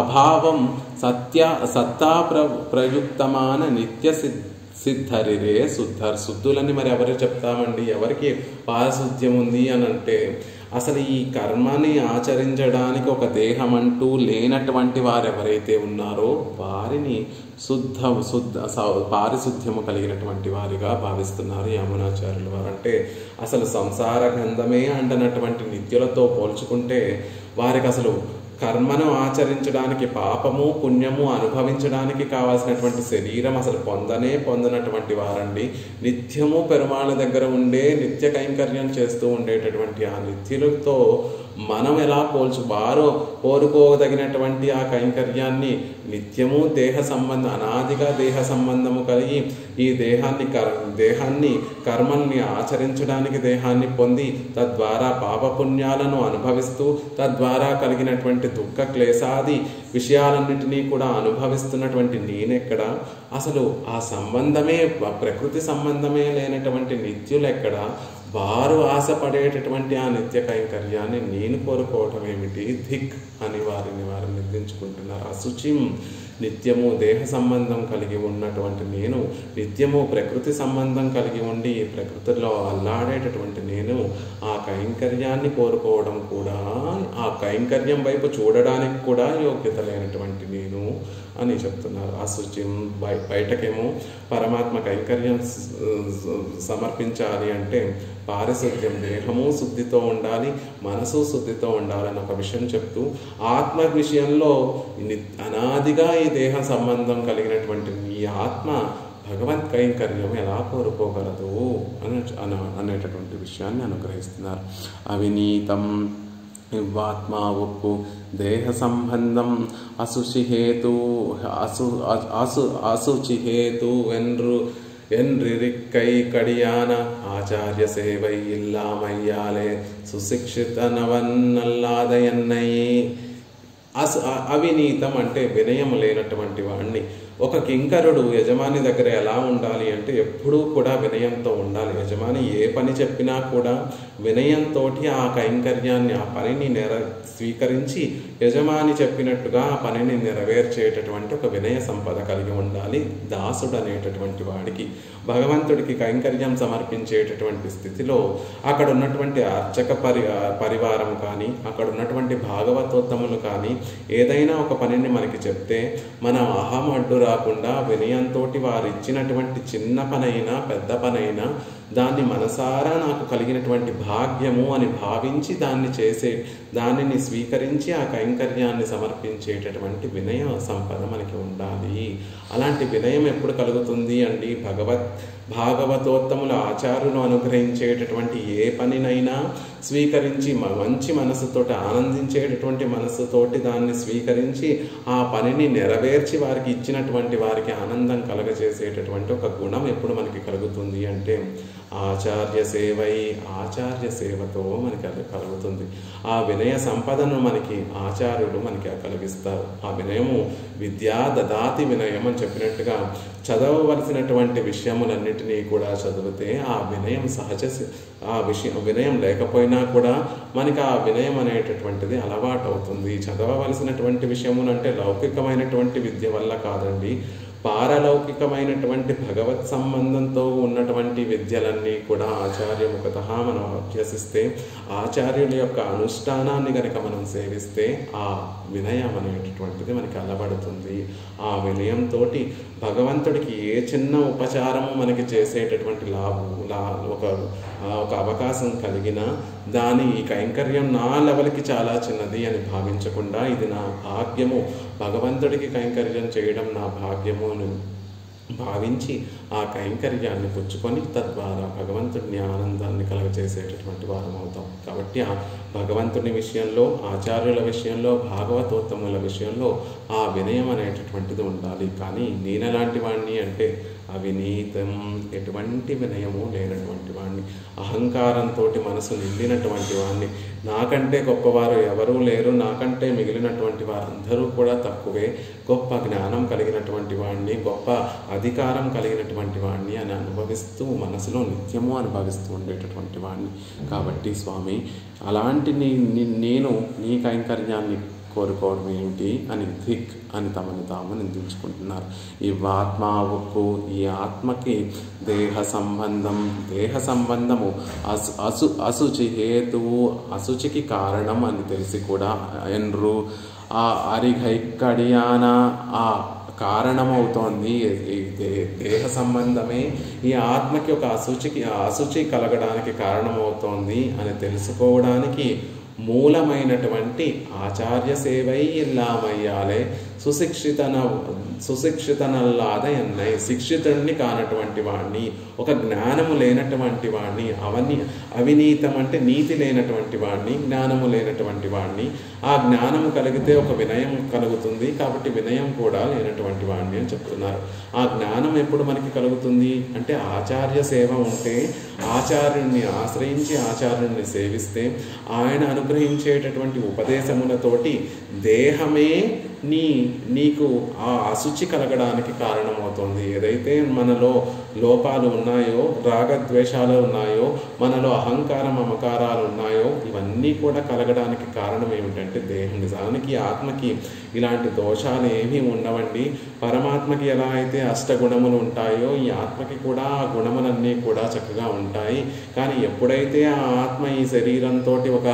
అభావం సత్తా ప్రయుక్తమాన సిద్ధరిరే శుద్ధర్. శుద్ధులని మరి ఎవరు చెప్తామండి? ఎవరికి పారిశుద్ధ్యం ఉంది అని అంటే అసలు ఈ కర్మని ఆచరించడానికి ఒక దేహం అంటూ లేనటువంటి వారు ఎవరైతే ఉన్నారో వారిని పారిశుద్ధ్యము కలిగినటువంటి వారిగా భావిస్తున్నారు యామునాచార్యులు వారు. అంటే అసలు సంసార గంధమే అంటనటువంటి నిత్యులతో పోల్చుకుంటే వారికి అసలు కర్మను ఆచరించడానికి, పాపము పుణ్యము అనుభవించడానికి కావాల్సినటువంటి శరీరం అసలు పొందనటువంటి వారండి. నిత్యము పెరుమాళ దగ్గర ఉండే నిత్య కైంకర్యం చేస్తూ ఉండేటటువంటి ఆ నిత్యులతో మనం ఎలా వారు కోరుకోదగినటువంటి ఆ కైంకర్యాన్ని నిత్యము దేహ సంబంధం, అనాదిగా దేహ సంబంధము కలిగి ఈ దేహాన్ని కర్మల్ని ఆచరించడానికి దేహాన్ని పొంది తద్వారా పాపపుణ్యాలను అనుభవిస్తూ తద్వారా కలిగినటువంటి దుఃఖ క్లేశాది విషయాలన్నింటినీ కూడా అనుభవిస్తున్నటువంటి నేనెక్కడ, అసలు ఆ సంబంధమే ప్రకృతి సంబంధమే లేనటువంటి నిత్యులెక్కడ, వారు ఆశపడేటటువంటి ఆ నిత్య కైంకర్యాన్ని నేను కోరుకోవటం ఏమిటి, ధిక్ అని వారు నిర్దించుకుంటున్నారు. అశుచిం, నిత్యము దేహ సంబంధం కలిగి ఉన్నటువంటి నేను, నిత్యము ప్రకృతి సంబంధం కలిగి ఉండి ప్రకృతిలో అల్లాడేటటువంటి నేను ఆ కైంకర్యాన్ని కోరుకోవడం కూడా, ఆ కైంకర్యం వైపు చూడడానికి కూడా యోగ్యత లేనటువంటి నేను అని చెప్తున్నారు. అశుచిం, బయటకేమో పరమాత్మ కైంకర్యం సమర్పించాలి అంటే పారిశుద్ధ్యం, దేహము శుద్ధితో ఉండాలి, మనసు శుద్ధితో ఉండాలని ఒక విషయం చెప్తూ ఆత్మ విషయంలో అనాదిగా ఈ దేహ సంబంధం కలిగినటువంటి ఈ ఆత్మ భగవత్ కైంకర్యం ఎలా కోరుకోగలదు అనేటటువంటి విషయాన్ని అనుగ్రహిస్తున్నారు. అవినీతం ఇవ్వాత్మా ఉక్కు దేహ సంబంధం అశుచిహేతు అశుచిహేతు என்றிருக்கை கடியான ஆச்சாரிய சேவை இல்லாமையாலே சுశిక్షితనవన్ అల్లాద ఎన్నై. అవినీతం అంటే వినయం లేనటువంటి వాడిని. ఒక కింకరుడు యజమాని దగ్గర ఎలా ఉండాలి అంటే ఎప్పుడూ కూడా వినయంతో ఉండాలి. యజమాని ఏ పని చెప్పినా కూడా వినయంతో ఆ కైంకర్యాన్ని, ఆ పనిని స్వీకరించి యజమాని చెప్పినట్టుగా ఆ పనిని నెరవేర్చేటటువంటి ఒక వినయ సంపద కలిగి ఉండాలి దాసుడు అనేటటువంటి వాడికి. భగవంతుడికి కైంకర్యం సమర్పించేటటువంటి స్థితిలో అక్కడ ఉన్నటువంటి అర్చక పరివారం కానీ, అక్కడ ఉన్నటువంటి భాగవతోత్తములు కానీ ఏదైనా ఒక పనిని మనకి చెప్తే మనం అహం అడ్డు రాకుండా వినయంతో వారు ఇచ్చినటువంటి చిన్న పనైనా పెద్ద పనైనా దాన్ని మనసారా నాకు కలిగినటువంటి భాగ్యము అని భావించి దానిని స్వీకరించి ఆ కైంకర్యాన్ని సమర్పించేటటువంటి వినయ సంపద మనకి ఉండాలి. అలాంటి వినయం ఎప్పుడు కలుగుతుంది అండి? భాగవతోత్తముల ఆచార్యులు అనుగ్రహించేటటువంటి ఏ పనినైనా స్వీకరించి మంచి మనసుతోటి, ఆనందించేటటువంటి మనసుతోటి దాన్ని స్వీకరించి ఆ పనిని నెరవేర్చి వారికి ఇచ్చినటువంటి వారికి ఆనందం కలగజేసేటటువంటి ఒక గుణం ఎప్పుడు మనకి కలుగుతుంది అంటే ఆచార్య సేవై, ఆచార్య సేవతో మనకి అది కలుగుతుంది. ఆ వినయ సంపదను మనకి ఆచార్యులు మనకి కలిగిస్తారు. ఆ వినయము విద్యా దదాతి వినయం అని చెప్పినట్టుగా చదవవలసినటువంటి విషయములన్నిటినీ కూడా చదివితే ఆ వినయం వినయం లేకపోయినా కూడా మనకి ఆ వినయం అనేటటువంటిది అలవాటు అవుతుంది. చదవవలసినటువంటి విషయములు అంటే లౌకికమైనటువంటి విద్య వల్ల కాదండి, పారలౌకికమైనటువంటి భగవత్ సంబంధంతో ఉన్నటువంటి విద్యలన్నీ కూడా ఆచార్యముఖత మనం అభ్యసిస్తే, ఆచార్యుల యొక్క అనుష్ఠానాన్ని కనుక మనం సేవిస్తే ఆ వినయం అనేటటువంటిది మనకి అలవడుతుంది. ఆ వినయంతో భగవంతుడికి ఏ చిన్న ఉపచారము మనకి చేసేటటువంటి ఒక అవకాశం కలిగినా దాని ఈ కైంకర్యం నా లెవెల్కి చాలా చిన్నది అని భావించకుండా ఇది నా భాగ్యము, భగవంతుడికి కైంకర్యం చేయడం నా భాగ్యము అని భావించి ఆ కైంకర్యాన్ని పుచ్చుకొని తద్వారా భగవంతుడిని ఆనందాన్ని కలగజేసేటటువంటి వారం అవుతాం. కాబట్టి ఆ భగవంతుని విషయంలో, ఆచార్యుల విషయంలో, భాగవతోత్తముల విషయంలో ఆ వినయం అనేటటువంటిది ఉండాలి. కానీ నేనెలాంటి వాడిని అంటే అవినీతం, ఎటువంటి వినయము లేనటువంటి వాడిని, అహంకారంతో మనసు నిండినటువంటి వాడిని, నాకంటే గొప్పవారు ఎవరూ లేరు, నాకంటే మిగిలినటువంటి వారందరూ కూడా తక్కువే, గొప్ప జ్ఞానం కలిగినటువంటి వాడిని, గొప్ప అధికారం కలిగినటువంటి వాడిని అని అనుభవిస్తూ మనసులో నిత్యము అనుభవిస్తూ ఉండేటటువంటి వాడిని. కాబట్టి స్వామి అలాంటి నేను నీ కైంకర్యాన్ని కోరుకోవడం ఏమిటి అని ధిక్ అని తమను తాము నిందించుకుంటున్నారు. ఈ ఆత్మావుకు, ఈ ఆత్మకి దేహ సంబంధము అశుచి హేతువు, అశుచికి కారణం అని తెలిసి కూడా ఎన్రు ఆ అరిఘైక్కడియాన ఆ కారణమవుతోంది. దేహ సంబంధమే ఈ ఆత్మకి ఒక అశుచి కలగడానికి కారణమవుతోంది అని తెలుసుకోవడానికి మూలమైనటువంటి ఆచార్య సేవై ఇల్లామయ్యాలే సుశిక్షితనల్లాద ఎన్నై, శిక్షితుడిని కానటువంటి వాడిని, ఒక జ్ఞానము లేనటువంటి వాడిని, అవినీతం అంటే నీతి లేనటువంటి వాడిని, జ్ఞానము లేనటువంటి వాడిని. ఆ జ్ఞానము కలిగితే ఒక వినయం కలుగుతుంది, కాబట్టి వినయం కూడా లేనటువంటి వాడిని అని చెప్తున్నారు. ఆ జ్ఞానం ఎప్పుడు మనకి కలుగుతుంది అంటే ఆచార్య సేవ ఉంటే, ఆచార్యుణ్ణి ఆశ్రయించి ఆచార్యుణ్ణి సేవిస్తే, ఆయన అనుగ్రహించేటటువంటి ఉపదేశములతోటి దేహమే నీకు ఆ అశుచి కలగడానికి కారణమవుతుంది. ఏదైతే మనలో లోపాలు ఉన్నాయో, రాగద్వేషాలు ఉన్నాయో, మనలో అహంకార మమకారాలు ఉన్నాయో, ఇవన్నీ కూడా కలగడానికి కారణం ఏమిటంటే దేహం. నిజానికి ఆత్మకి ఇలాంటి దోషాలు ఏమీ ఉండవండి. పరమాత్మకి ఎలా అయితే అష్టగుణములు ఉంటాయో, ఈ ఆత్మకి కూడా ఆ గుణములన్నీ కూడా చక్కగా ఉంటాయి. కానీ ఎప్పుడైతే ఆ ఆత్మ ఈ శరీరంతో ఒక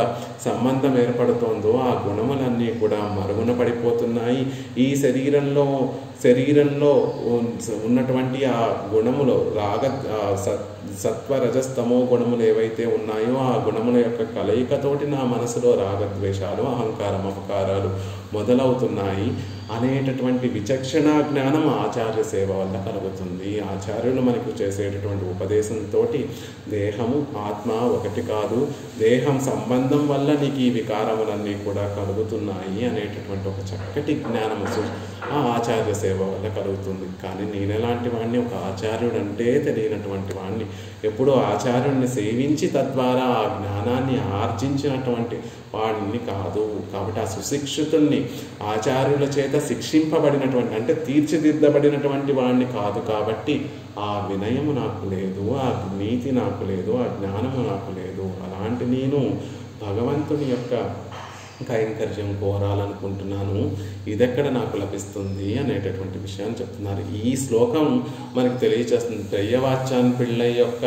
సంబంధం ఏర్పడుతోందో, ఆ గుణములన్నీ కూడా మరుగున పడిపోతున్నాయి. ఈ శరీరంలో ఉన్నటువంటి ఆ గుణములు సత్వరజస్తమో గుణములు ఏవైతే ఉన్నాయో, ఆ గుణముల యొక్క కలయికతోటి నా మనసులో రాగద్వేషాలు, అహంకార మమకారాలు మొదలవుతున్నాయి అనేటటువంటి విచక్షణ జ్ఞానం ఆచార్య సేవ వల్ల కలుగుతుంది. ఆచార్యులు మనకు చేసేటటువంటి ఉపదేశంతో దేహము ఆత్మ ఒకటి కాదు, దేహం సంబంధం వల్ల నీకు ఈ వికారములన్నీ కూడా కలుగుతున్నాయి అనేటటువంటి ఒక చక్కటి జ్ఞానము ఆ ఆచార్య సేవ వల్ల కలుగుతుంది. కానీ నేనెలాంటి వాడిని, ఒక ఆచార్యుడు అంటే తెలియనటువంటి వాడిని, ఎప్పుడూ ఆచార్యుడిని సేవించి తద్వారా ఆ జ్ఞానాన్ని ఆర్జించినటువంటి వాడిని కాదు. కాబట్టి ఆ సుశిక్షితుల్ని, ఆచార్యుల చేత శిక్షింపబడినటువంటి అంటే తీర్చిదిద్దబడినటువంటి వాడిని కాదు. కాబట్టి ఆ వినయము నాకు లేదు, ఆ నీతి నాకు లేదు, ఆ జ్ఞానము నాకు లేదు. అలాంటి నేను భగవంతుని యొక్క కైంకర్యం కోరాలనుకుంటున్నాను, ఇదెక్కడ నాకు లభిస్తుంది అనేటటువంటి విషయాన్ని చెప్తున్నారు. ఈ శ్లోకం మనకు తెలియచేస్తుంది. పెయ్యవాచాన్ పిళ్ళై యొక్క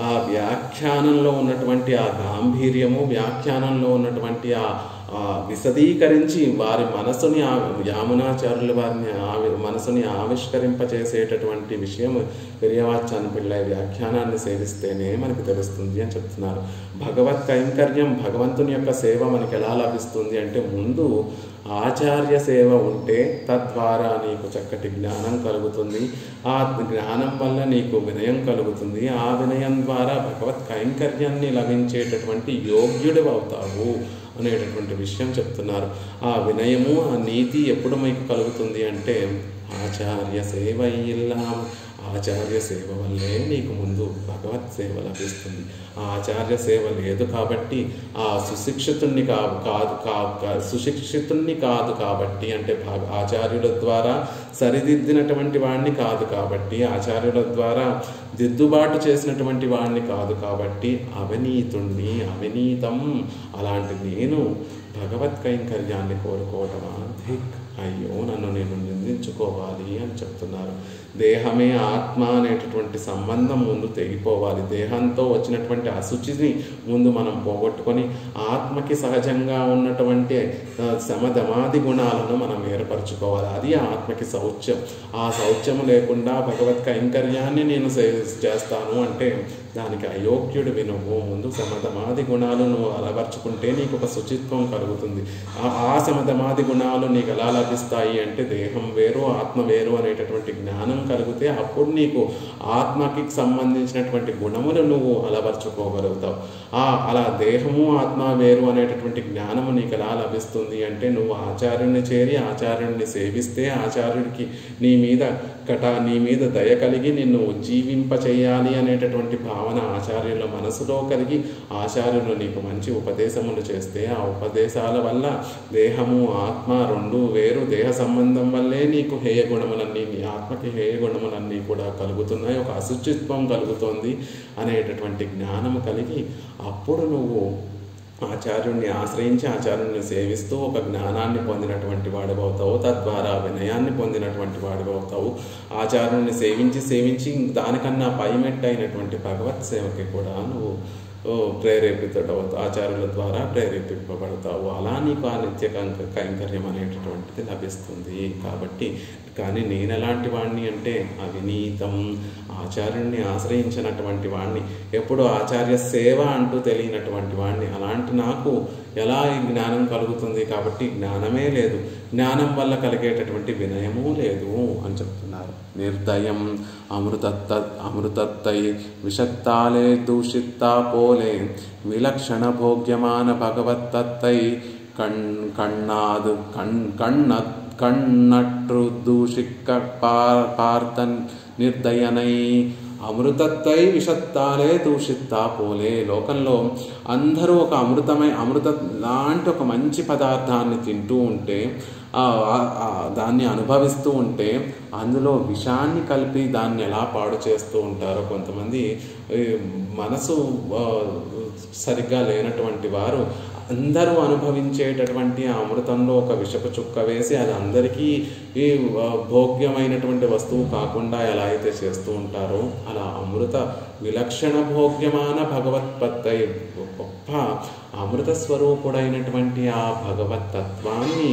ఆ వ్యాఖ్యానంలో ఉన్నటువంటి ఆ గాంభీర్యము, వ్యాఖ్యానంలో ఉన్నటువంటి ఆ విశదీకరించి వారి మనసుని, యామునాచార్యులు వారిని మనసుని ఆవిష్కరింపచేసేటటువంటి విషయం పెరియవాచాన్ పిళ్ళై వ్యాఖ్యానాన్ని సేవిస్తేనే మనకు తెలుస్తుంది అని చెప్తున్నారు. భగవత్ కైంకర్యం, భగవంతుని యొక్క సేవ మనకు ఎలా లభిస్తుంది అంటే, ముందు ఆచార్య సేవ ఉంటే తద్వారా నీకు చక్కటి జ్ఞానం కలుగుతుంది. ఆ జ్ఞానం వల్ల నీకు వినయం కలుగుతుంది. ఆ వినయం ద్వారా భగవత్ కైంకర్యాన్ని లభించేటటువంటి యోగ్యుడు అవుతావు అనేటటువంటి విషయం చెప్తున్నారు. ఆ వినయము, ఆ నీతి ఎప్పుడు మీకు కలుగుతుంది అంటే ఆచార్య సేవ ఇల్లాం, ఆచార్య సేవ వల్లే నీకు ముందు భగవత్ సేవ లభిస్తుంది. ఆ ఆచార్య సేవ లేదు కాబట్టి, ఆ సుశిక్షితుణ్ణి కాదు కాబట్టి, అంటే ఆచార్యుల ద్వారా సరిదిద్దినటువంటి వాడిని కాదు కాబట్టి, ఆచార్యుల ద్వారా దిద్దుబాటు చేసినటువంటి వాడిని కాదు కాబట్టి, అవినీతం అలాంటి నేను భగవత్ కైంకర్యాన్ని కోరుకోవటమా, అయ్యో నన్ను నేను నిందించుకోవాలి అని చెప్తున్నారు. దేహమే ఆత్మ అనేటటువంటి సంబంధం ముందు తెగిపోవాలి. దేహంతో వచ్చినటువంటి అశుచిని ముందు మనం పోగొట్టుకొని ఆత్మకి సహజంగా ఉన్నటువంటి సమధమాది గుణాలను మనం ఏర్పరచుకోవాలి. అది ఆత్మకి శౌచ్యం. ఆ శౌచ్యం లేకుండా భగవత్ కైంకర్యాన్ని నేను చేస్తాను అంటే దానికి అయోగ్యుడు నువ్వు. ముందు సమధమాది గుణాలు నువ్వు అలవర్చుకుంటే నీకు ఒక శుచిత్వం కలుగుతుంది. ఆ సమధమాది గుణాలు నీకు ఎలా లభిస్తాయి అంటే దేహం వేరు ఆత్మ వేరు అనేటటువంటి జ్ఞానం కలిగితే అప్పుడు నీకు ఆత్మకి సంబంధించినటువంటి గుణములు నువ్వు అలవర్చుకోగలుగుతావు. అలా దేహము ఆత్మ వేరు అనేటటువంటి జ్ఞానము నీకు ఎలా లభిస్తుంది అంటే నువ్వు ఆచార్యుడిని చేరి ఆచార్యుడిని సేవిస్తే ఆచార్యుడికి నీ మీద దయ కలిగి నిన్ను ఉజ్జీవింప చేయాలి అనేటటువంటి భావన ఆచార్యుల మనసులో కలిగి ఆచార్యులు నీకు మంచి ఉపదేశములు చేస్తే ఆ ఉపదేశాల వల్ల దేహము ఆత్మ రెండు వేరు, దేహ సంబంధం వల్లే నీకు హేయ గుణములన్నీ, నీ ఆత్మకి హేయ గుణములన్నీ కూడా కలుగుతున్నాయి, ఒక అశుచిత్వం కలుగుతోంది అనేటటువంటి జ్ఞానము కలిగి అప్పుడు నువ్వు ఆచార్యుడిని ఆశ్రయించి ఆచార్యుడిని సేవిస్తూ ఒక జ్ఞానాన్ని పొందినటువంటి వాడివవుతావు. తద్వారా వినయాన్ని పొందినటువంటి వాడివవుతావు. ఆచార్యుడిని సేవించి దానికన్నా పైమెట్టు అయినటువంటి భగవత్ సేవకి కూడా నువ్వు ప్రేరేపితుడవుతావు, ఆచార్యుల ద్వారా ప్రేరేపింపబడతావు. అలా నీకు ఆ నిత్య కైంకర్యం అనేటటువంటిది లభిస్తుంది. కాబట్టి కానీ నేను ఎలాంటి వాడిని అంటే అవినీతం, ఆచార్యుడిని ఆశ్రయించినటువంటి వాడిని, ఎప్పుడు ఆచార్య సేవ అంటూ తెలియనటువంటి వాడిని. అలాంటి నాకు ఎలా ఈ జ్ఞానం కలుగుతుంది? కాబట్టి జ్ఞానమే లేదు, జ్ఞానం వల్ల కలిగేటటువంటి వినయము లేదు అని చెప్తున్నారు. నిర్దయం అమృతత్తై విషత్తాలే దూషిత్తా పోలే విలక్షణ భోగ్యమాన భగవత్తై కన్నట్టు దూషిక్క పార్థన్ నిర్దయనై అమృతత్తై విషత్తాలే దూషిత్తా పోలే. లోకంలో అందరూ ఒక అమృత లాంటి ఒక మంచి పదార్థాన్ని తింటూ ఉంటే, దాన్ని అనుభవిస్తూ ఉంటే అందులో విషాన్ని కలిపి దాన్ని ఎలా పాడు చేస్తూ ఉంటారో. కొంతమంది మనసు సరిగ్గా లేనటువంటి వారు అందరూ అనుభవించేటటువంటి ఆ అమృతంలో ఒక విషపు చుక్క వేసి అది అందరికీ ఈ భోగ్యమైనటువంటి వస్తువు కాకుండా ఎలా అయితే చేస్తూ ఉంటారో, అలా అమృత విలక్షణ భోగ్యమాన భగవత్పత్తై గొప్ప అమృత స్వరూపుడైనటువంటి ఆ భగవత్తత్వాన్ని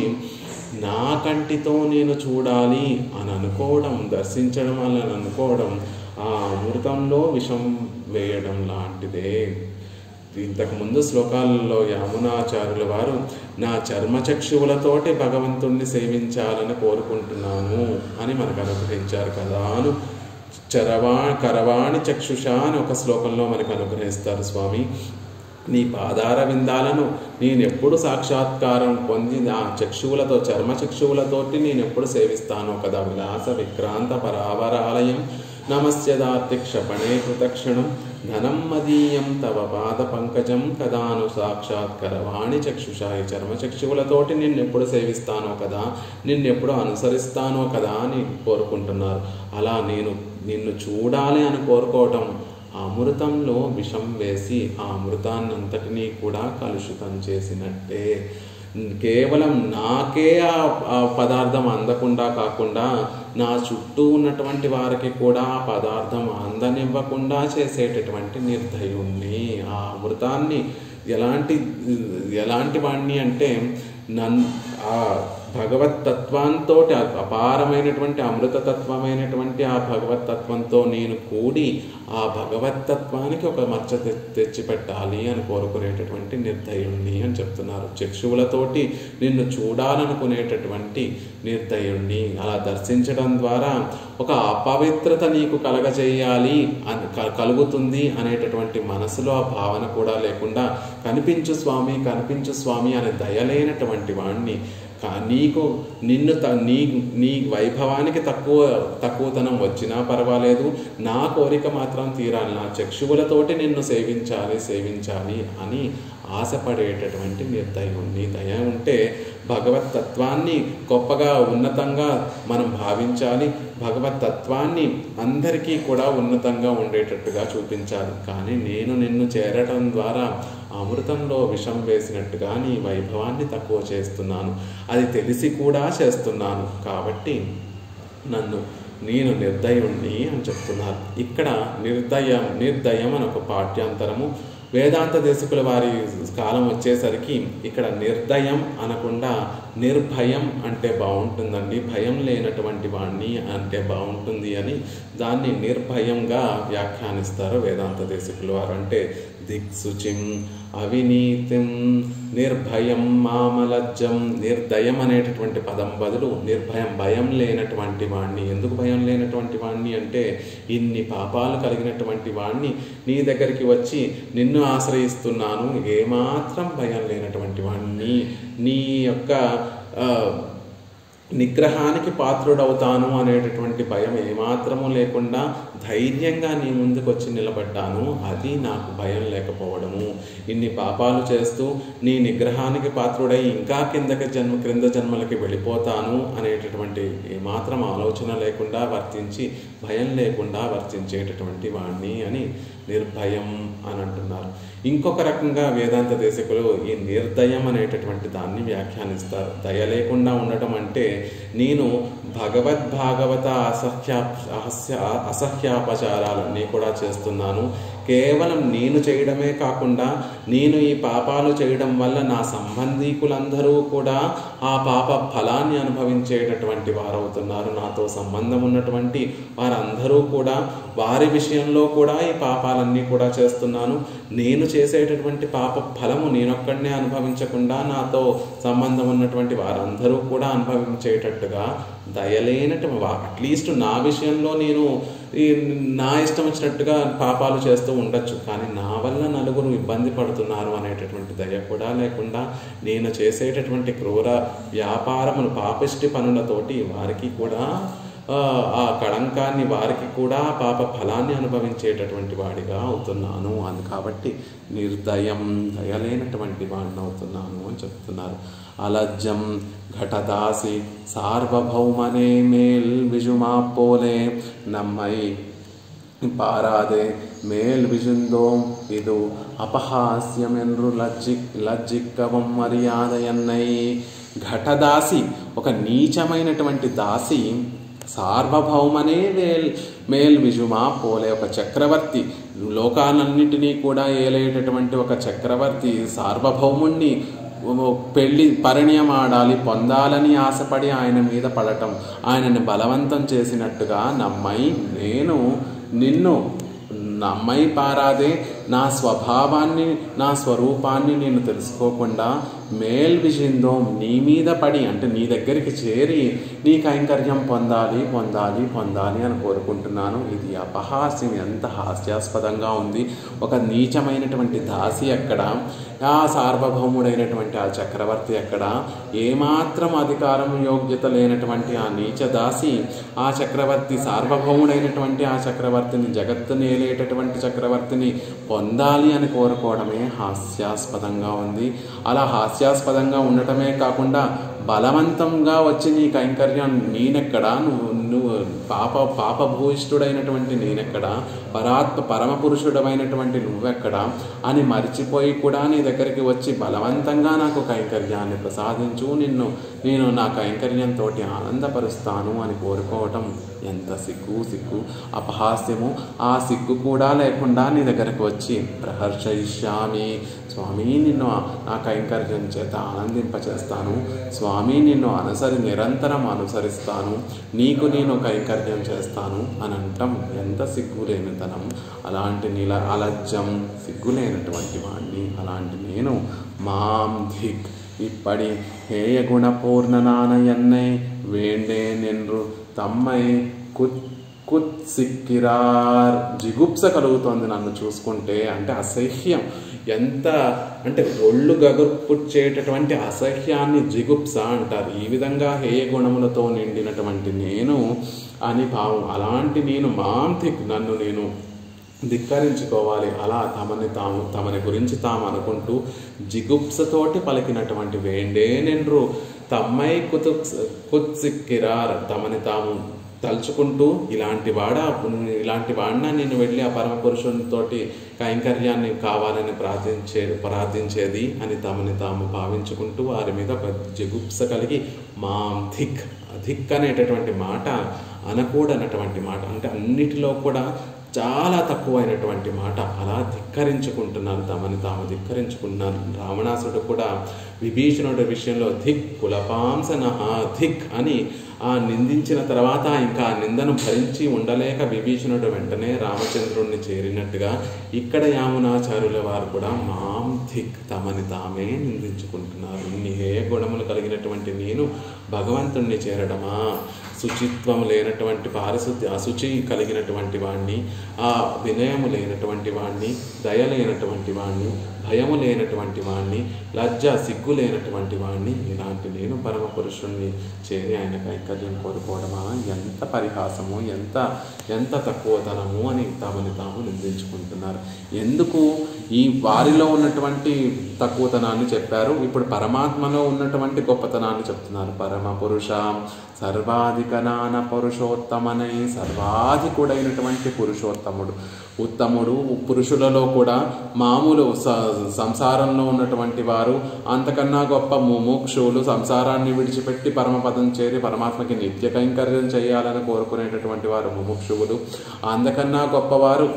నా కంటితో నేను చూడాలి అని అనుకోవడం, దర్శించడం అని అనుకోవడం ఆ అమృతంలో విషం వేయడం లాంటిదే. ఇంతకుముందు శ్లోకాలలో యామునాచార్యుల వారు నా చర్మచక్షువులతోటి భగవంతుణ్ణి సేవించాలని కోరుకుంటున్నాను అని మనకు అనుగ్రహించారు కదా. కరవాణి చక్షుష అని ఒక శ్లోకంలో మనకు అనుగ్రహిస్తారు స్వామి. నీ పాదార విందాలను నేనెప్పుడు సాక్షాత్కారం పొంది ఆ చక్షువులతో, చర్మచక్షువులతోటి నేనెప్పుడు సేవిస్తానో కదా. విలాస విక్రాంత పరావరాలయం నమస్యదాతి క్షపణే కృతక్షణం ధనం మదీయం తవ పాద పంకజం కదాను సాక్షాత్కరవాణి చక్షుషాయి. చర్మచక్షువులతోటి నిన్నెప్పుడు సేవిస్తానో కదా, నిన్నెప్పుడు అనుసరిస్తానో కదా అని కోరుకుంటున్నారు. అలా నేను నిన్ను చూడాలి అని కోరుకోవటం అమృతంలో విషం వేసి ఆ అమృతాన్నంతటినీ కూడా కలుషితం చేసినట్టే. కేవలం నాకే ఆ పదార్థం అందకుండా కాకుండా నా చుట్టూ ఉన్నటువంటి వారికి కూడా ఆ పదార్థం అందనివ్వకుండా చేసేటటువంటి నిర్దయుణ్ణి. ఆ అమృతాన్ని ఎలాంటి వాణ్ణి అంటే ఆ భగవత్తత్వంతో, అపారమైనటువంటి అమృతతత్వమైనటువంటి ఆ భగవత్తత్వంతో నేను కూడి ఆ భగవత్తత్వానికి ఒక మచ్చ తెచ్చిపెట్టాలి అని కోరుకునేటటువంటి నిర్దయుణ్ణి అని చెప్తున్నారు. చక్షువులతోటి నిన్ను చూడాలనుకునేటటువంటి నిర్దయుణ్ణి. అలా దర్శించడం ద్వారా ఒక అపవిత్రత నీకు కలగజేయాలి కలుగుతుంది అనేటటువంటి మనసులో ఆ భావన కూడా లేకుండా కనిపించు స్వామి అనే దయలేనటువంటి వాణ్ణి, నీ వైభవానికి తక్కువతనం వచ్చినా పర్వాలేదు, నా కోరిక మాత్రం తీరాలి, నా చక్షువులతోటి నిన్ను సేవించాలి అని ఆశపడేటటువంటి నిర్దయుణ్ణి. దయ ఉంటే భగవత్తత్వాన్ని గొప్పగా ఉన్నతంగా మనం భావించాలి, భగవత్తత్వాన్ని అందరికీ కూడా ఉన్నతంగా ఉండేటట్టుగా చూపించాలి. కానీ నేను నిన్ను చేరటం ద్వారా అమృతంలో విషం వేసినట్టుగా నీ వైభవాన్ని తక్కువ చేస్తున్నాను, అది తెలిసి కూడా చేస్తున్నాను. కాబట్టి నేను నిర్దయుణ్ణి అని చెప్తున్నారు. ఇక్కడ నిర్దయం అని ఒక పాఠ్యాంతరము. వేదాంత దేశకుల వారి కాలం వచ్చేసరికి ఇక్కడ నిర్దయం అనకుండా నిర్భయం అంటే బాగుంటుందండి, భయం లేనటువంటి వాణ్ణి అంటే బాగుంటుంది అని దాన్ని నిర్భయంగా వ్యాఖ్యానిస్తారు వేదాంత దేశకుల వారు. అంటే దిక్సుచిం అవినీతిం నిర్భయం మామలజ్జం. నిర్దయం అనేటటువంటి పదం బదులు నిర్భయం, భయం లేనటువంటి వాణ్ణి. ఎందుకు భయం లేనటువంటి వాణ్ణి అంటే ఇన్ని పాపాలు కలిగినటువంటి వాణ్ణి నీ దగ్గరికి వచ్చి నిన్ను ఆశ్రయిస్తున్నాను, ఏమాత్రం భయం లేనటువంటి వాణ్ణి, నీ యొక్క నిగ్రహానికి పాత్రుడవుతాను అనేటటువంటి భయం ఏమాత్రము లేకుండా ధైర్యంగా నీ ముందుకు వచ్చి నిలబడ్డాను, అది నాకు భయం లేకపోవడము. ఇన్ని పాపాలు చేస్తూ నీ నిగ్రహానికి పాత్రుడై ఇంకా క్రింద జన్మలకి వెళ్ళిపోతాను అనేటటువంటి ఏమాత్రం ఆలోచన లేకుండా వర్తించి భయం లేకుండా వర్తించేటటువంటి వాణ్ణి అని నిర్భయం అని అంటున్నారు. ఇంకొక రకంగా వేదాంత దేశకులు ఈ నిర్దయం అనేటటువంటి దాన్ని వ్యాఖ్యానిస్తారు. దయ లేకుండా ఉండటం అంటే నేను భగవద్భాగవత అసహ్యాపచారాలన్నీ కూడా చేస్తున్నాను, కేవలం నేను చేయడమే కాకుండా నేను ఈ పాపాలు చేయడం వల్ల నా సంబంధీకులందరూ కూడా ఆ పాప ఫలాన్ని అనుభవించేటటువంటి వారవుతున్నారు. నాతో సంబంధం ఉన్నటువంటి వారందరూ కూడా వారి విషయంలో కూడా ఈ పాపాలన్నీ కూడా చేస్తున్నాను. నేను చేసేటటువంటి పాప ఫలము నేనొక్కడనే అనుభవించకుండా నాతో సంబంధం ఉన్నటువంటి వారందరూ కూడా అనుభవించేటట్టుగా దయలేనట్టు అట్లీస్ట్ నా విషయంలో నేను నా ఇష్టం వచ్చినట్టుగా పాపాలు చేస్తూ ఉండొచ్చు, కానీ నా వల్ల నలుగురు ఇబ్బంది పడుతున్నారు అనేటటువంటి దయ కూడా లేకుండా నేను చేసేటటువంటి క్రూర వ్యాపారములు పాపిష్టి పనులతోటి వారికి కూడా ఆ కళంకాన్ని వారికి కూడా పాప ఫలాన్ని అనుభవించేటటువంటి వాడిగా అవుతున్నాను. కాబట్టి నిర్దయం దయలేనటువంటి వాడిని అవుతున్నాను అని చెప్తున్నారు. అలజ్జం ఘటదాసి సార్వభౌమనే మేల్ విజుమా పోలే నమ్మై పారాదే మేల్ విజుందోం ఇది అపహాస్యమెన్రు లజ్జిక్కవం మర్యాద ఎన్నై. ఘటదాసి ఒక నీచమైనటువంటి దాసి సార్వభౌమనే మేల్ విజుమా పోలే ఒక చక్రవర్తి లోకాలన్నింటినీ కూడా ఏలేటటువంటి ఒక చక్రవర్తి సార్వభౌముణ్ణి పరిణయమాడాలి పొందాలని ఆశపడి ఆయన మీద పడటం, ఆయనని బలవంతం చేసినట్టుగా నమ్మై నేను నిన్ను నమ్మై పారాదే నా స్వభావాన్ని నా స్వరూపాన్ని నేను తెలుసుకోకుండా మేల్ విజిందోం నీ మీద పడి అంటే నీ దగ్గరికి చేరి నీ కైంకర్యం పొందాలి పొందాలి పొందాలి అని కోరుకుంటున్నాను. ఇది అపహాస్యం, ఎంత హాస్యాస్పదంగా ఉంది. ఒక నీచమైనటువంటి దాసి అక్కడ, ఆ సార్వభౌముడైనటువంటి ఆ చక్రవర్తి అక్కడ, ఏమాత్రం అధికారం యోగ్యత లేనటువంటి ఆ నీచ దాసి ఆ చక్రవర్తి సార్వభౌముడైనటువంటి ఆ చక్రవర్తిని జగత్తు నేలేటటువంటి చక్రవర్తిని పొందాలి అని కోరుకోవడమే హాస్యాస్పదంగా ఉంది. అలా హాస్యాస్పదంగా ఉండటమే కాకుండా బలవంతంగా వచ్చి నీ కైంకర్యం నేనెక్కడా, నువ్వు పాపభూయిష్ఠుడైనటువంటి నేనెక్కడా, పరమపురుషుడమైనటువంటి నువ్వెక్కడా అని మర్చిపోయి కూడా నీ దగ్గరికి వచ్చి బలవంతంగా నాకు కైంకర్యాన్ని ప్రసాదించు, నేను నా కైంకర్యంతో ఆనందపరుస్తాను అని కోరుకోవటం ఎంత సిగ్గు అపహాస్యము. ఆ సిగ్గు కూడా లేకుండా నీ దగ్గరకు వచ్చి ప్రహర్షయిష్యామి స్వామి నిన్ను నా కైంకర్యం చేత ఆనందింపచేస్తాను, స్వామి నిన్ను నిరంతరం అనుసరిస్తాను, నీకు నేను కైంకర్యం చేస్తాను అని అంటాం. ఎంత సిగ్గులేనితనం. అలాంటి అలజ్జం సిగ్గులేనటువంటి వాడిని అలాంటి నేను మాం ధిక్ ఇప్పటి హేయ గుణపూర్ణనాన ఎన్నై వేండే నిన్ను తమ్మై కుత్సిక్కిరార్. జిగుప్స కలుగుతోంది నన్ను చూసుకుంటే, అంటే అసహ్యం. ఎంత అంటే ఒళ్ళు గగుర్పుచ్చేటటువంటి అసహ్యాన్ని జిగుప్స అంటారు. ఈ విధంగా హేయ గుణములతో నిండినటువంటి నేను అని భావం. అలాంటి నేను మాంతిక్ నన్ను నేను ధిక్కరించుకోవాలి. అలా తమని గురించి తాము అనుకుంటూ జిగుప్సతోటి పలికినటువంటి వేండే నిన్ను తమ్మై కుత్సిక్కిరార్. తమని తాము తలుచుకుంటూ ఇలాంటి వాడిన నేను వెళ్ళి ఆ పరమపురుషునితోటి కైంకర్యాన్ని కావాలని ప్రార్థించేది అని తమని తాము భావించుకుంటూ వారి మీద ఒక జిగుప్స కలిగి మాం ధిక్ అనేటటువంటి మాట అనకూడనటువంటి మాట, అంటే అన్నిటిలో కూడా చాలా తక్కువైనటువంటి మాట. అలా ధిక్కరించుకుంటున్నారు, తమని తాము ధిక్కరించుకుంటున్నారు. రావణాసుడు కూడా విభీషణుడి విషయంలో ధిక్ కులపాంసనః ధిక్ అని నిందించిన తర్వాత ఇంకా ఆ నిందను భరించి ఉండలేక విభీషణుడు వెంటనే రామచంద్రుణ్ణి చేరినట్టుగా ఇక్కడ యామునాచార్యుల వారు కూడా మాం ధిక్ తమని తామే నిందించుకుంటున్నారు. ఇన్ని హేయ గుణములు కలిగినటువంటి నేను భగవంతుణ్ణి చేరడమా? శుచిత్వం లేనటువంటి అశుచి కలిగినటువంటి వాణ్ణి, ఆ వినయము లేనటువంటి వాణ్ణి, దయ లేనటువంటి వాణ్ణి, భయము లేనటువంటి వాణ్ణి, లజ్జ సిగ్గు లేనటువంటి వాణ్ణి, ఇలాంటి నేను పరమ పురుషుణ్ణి చేరి ఆయన కైంకర్యం కోరుకోవడమా? ఎంత పరిహాసము, ఎంత తక్కువతనము అని తమని తాము నిందించుకుంటున్నారు. ఎందుకు ఈ వారిలో ఉన్నటువంటి తక్కువతనాన్ని చెప్పారు, ఇప్పుడు పరమాత్మలో ఉన్నటువంటి గొప్పతనాన్ని చెప్తున్నారు. పరమ పురుష సర్వాధికనాన పురుషోత్తమనై, సర్వాధికుడైనటువంటి పురుషోత్తముడు, ఉత్తముడు పురుషులలో కూడా మామూలు సంసారంలో ఉన్నటువంటి వారు, అంతకన్నా గొప్ప ముముక్షువులు, సంసారాన్ని విడిచిపెట్టి పరమపదం చేరి పరమాత్మకి నిత్య కైంకర్యం చేయాలని కోరుకునేటటువంటి వారు ముముక్షువులు, అంతకన్నా గొప్పవారు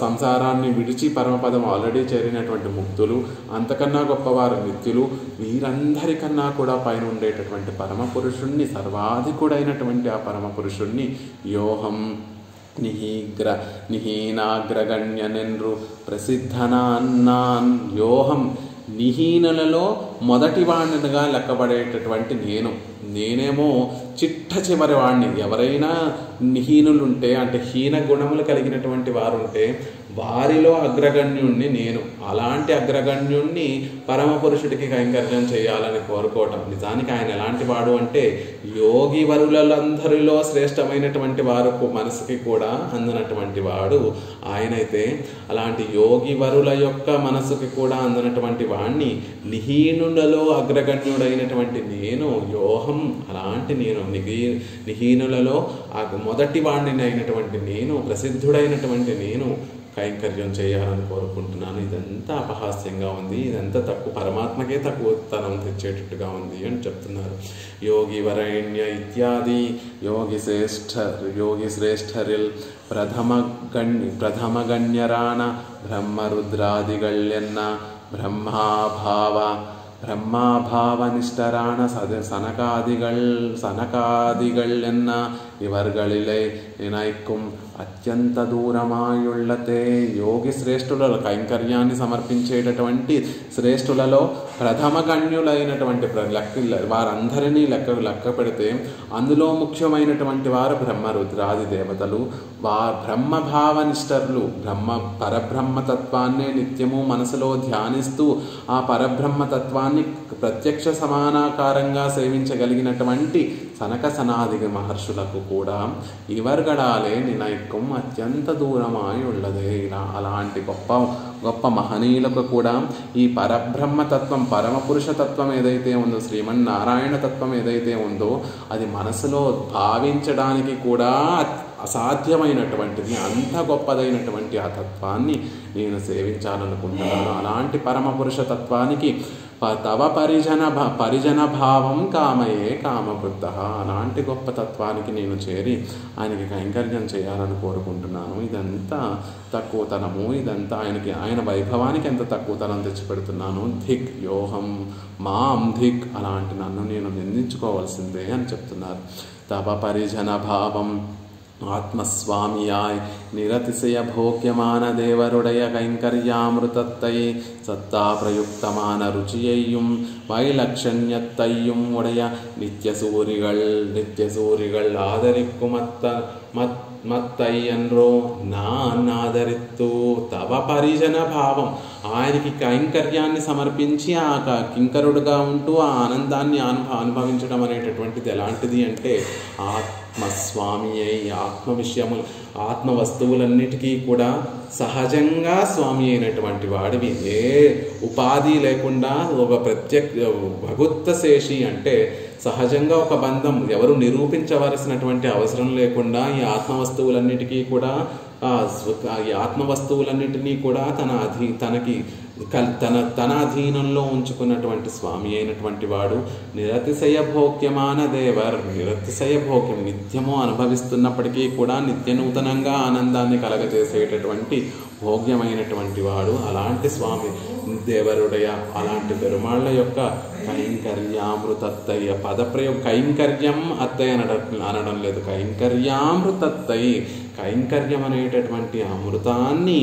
సంసారాన్ని విడిచి పరమపదం ఆల్రెడీ చేరినటువంటి ముక్తులు, అంతకన్నా గొప్పవారు నిత్యులు. వీరందరికన్నా కూడా పైన ఉండేటటువంటి పరమ పురుషుణ్ణి, సర్వాధికుడైనటువంటి ఆ పరమ పురుషుణ్ణి యోహం నిహీనాగ్రగణ్యనెన్రు ప్రసిద్ధనాన్నాన్. యోహం నిహీనులలో మొదటి వాణిగా లెక్కబడేటటువంటి నేనేమో చిట్ట చివరి వాణ్ణి. ఎవరైనా నిహీనులుంటే అంటే హీన గుణములు కలిగినటువంటి వారుంటే వారిలో అగ్రగణ్యుణ్ణి నేను. అలాంటి అగ్రగణ్యుణ్ణి పరమపురుషుడికి కైంకర్యం చేయాలని కోరుకోవటం. నిజానికి ఆయన ఎలాంటి వాడు అంటే యోగి వరులందరిలో శ్రేష్టమైనటువంటి వారు మనసుకి కూడా అందనటువంటి వాడు ఆయనైతే. అలాంటి యోగి వరుల యొక్క మనసుకి కూడా అందనటువంటి వాణ్ణి నిహీనులలో అగ్రగణ్యుడైనటువంటి నేను యోహం. అలాంటి నేను నిహీనులలో మొదటి వాణ్ణి అయినటువంటి నేను, ప్రసిద్ధుడైనటువంటి నేను కైంకర్యం చేయాలని కోరుకుంటున్నాను. ఇదంతా అపహాస్యంగా ఉంది, ఇదంతా తక్కువ, పరమాత్మకే తక్కువ తనం తెచ్చేటట్టుగా ఉంది అని చెప్తున్నారు. యోగి వరైణ్య ఇత్యాది యోగి శ్రేష్ఠరిల్ ప్రథమ గణ్యరాణ బ్రహ్మరుద్రాదిగళ్యన్న பிரம்மாபாவனிஷ்டரான சனகாதிகள் இவர்களிலே நினைக்கும் అత్యంత దూరమాయుళ్ళతే. యోగి శ్రేష్ఠులలో కైంకర్యాన్ని సమర్పించేటటువంటి శ్రేష్ఠులలో ప్రథమ గణ్యులైనటువంటి వారందరినీ లెక్క పెడితే అందులో ముఖ్యమైనటువంటి వారు బ్రహ్మరుద్రాది దేవతలు. బ్రహ్మభావనిష్టరులు, పరబ్రహ్మతత్వాన్నే నిత్యము మనసులో ధ్యానిస్తూ ఆ పరబ్రహ్మతత్వాన్ని ప్రత్యక్ష సమానాకారంగా సేవించగలిగినటువంటి సనక సనాది మహర్షులకు కూడా ఇవర్గడాలే నినైక్కం అత్యంత దూరమై ఉన్నదే. అలాంటి గొప్ప గొప్ప మహనీయులకు కూడా ఈ పరబ్రహ్మతత్వం, పరమపురుషతత్వం ఏదైతే ఉందో, శ్రీమన్నారాయణ తత్వం ఏదైతే ఉందో అది మనసులో భావించడానికి కూడా అసాధ్యమైనటువంటిది. అంత గొప్పదైనటువంటి ఆ తత్వాన్ని నేను సేవించాలనుకుంటున్నాను. అలాంటి పరమపురుష తత్వానికి తవ పరిజన భావం కామయే కామవృద్ధ. అలాంటి గొప్ప తత్వానికి నేను చేరి ఆయనకి కైంకర్యం చేయాలని కోరుకుంటున్నాను. ఇదంతా తక్కువతనము, ఇదంతా ఆయన వైభవానికి ఎంత తక్కువతనం తెచ్చిపెడుతున్నాను. ధిక్ యోహం మాం ధిక్, అలాంటి నన్ను నేను నిందించుకోవాల్సిందే అని చెప్తున్నారు. తవ పరిజన భావం ஆத்மஸ்வாமியாய் நிரதிசய போக்கியமான தேவருடைய கைங்கர்யாமிருதத்தை சத்தா பிரயுக்தமான ருச்சியையும் வைலட்சண்யத்தையும் உடைய நித்தியசூரிகள் ஆதரிக்கும் మత్తై ఎన్రో నాదరిత్తు. తవ పరిజన భావం, ఆయనకి కైంకర్యాన్ని సమర్పించి ఆ కింకరుడుగా ఉంటూ ఆ ఆనందాన్ని అనుభవించడం అనేటటువంటిది ఎలాంటిది అంటే ఆత్మస్వామి అయి ఆత్మ విషయములు, ఆత్మ వస్తువులన్నిటికీ కూడా సహజంగా స్వామి అయినటువంటి వాడివి. ఏ ఉపాధి లేకుండా ఒక భగుత్త శేషి అంటే సహజంగా ఒక బంధం ఎవరు నిరూపించవలసినటువంటి అవసరం లేకుండా ఈ ఆత్మవస్తువులన్నిటికీ కూడా ఈ ఆత్మవస్తువులన్నిటినీ కూడా తన అధీనంలో ఉంచుకున్నటువంటి స్వామి అయినటువంటి వాడు. నిరతిశయ భోగ్యమాన దేవర్, నిరతిశయ భోగ్యం నిత్యము అనుభవిస్తున్నప్పటికీ కూడా నిత్య నూతనంగా ఆనందాన్ని కలగజేసేటటువంటి భోగ్యమైనటువంటి వాడు. అలాంటి స్వామి దేవరుడయ, అలాంటి పెరుమాళ్ళ యొక్క కైంకర్యామృతత్తయ్య పదప్రయోగం. కైంకర్యం అత్తయ్య అనడం లేదు, కైంకర్యామృతత్తయ్య. కైంకర్యం అనేటటువంటి అమృతాన్ని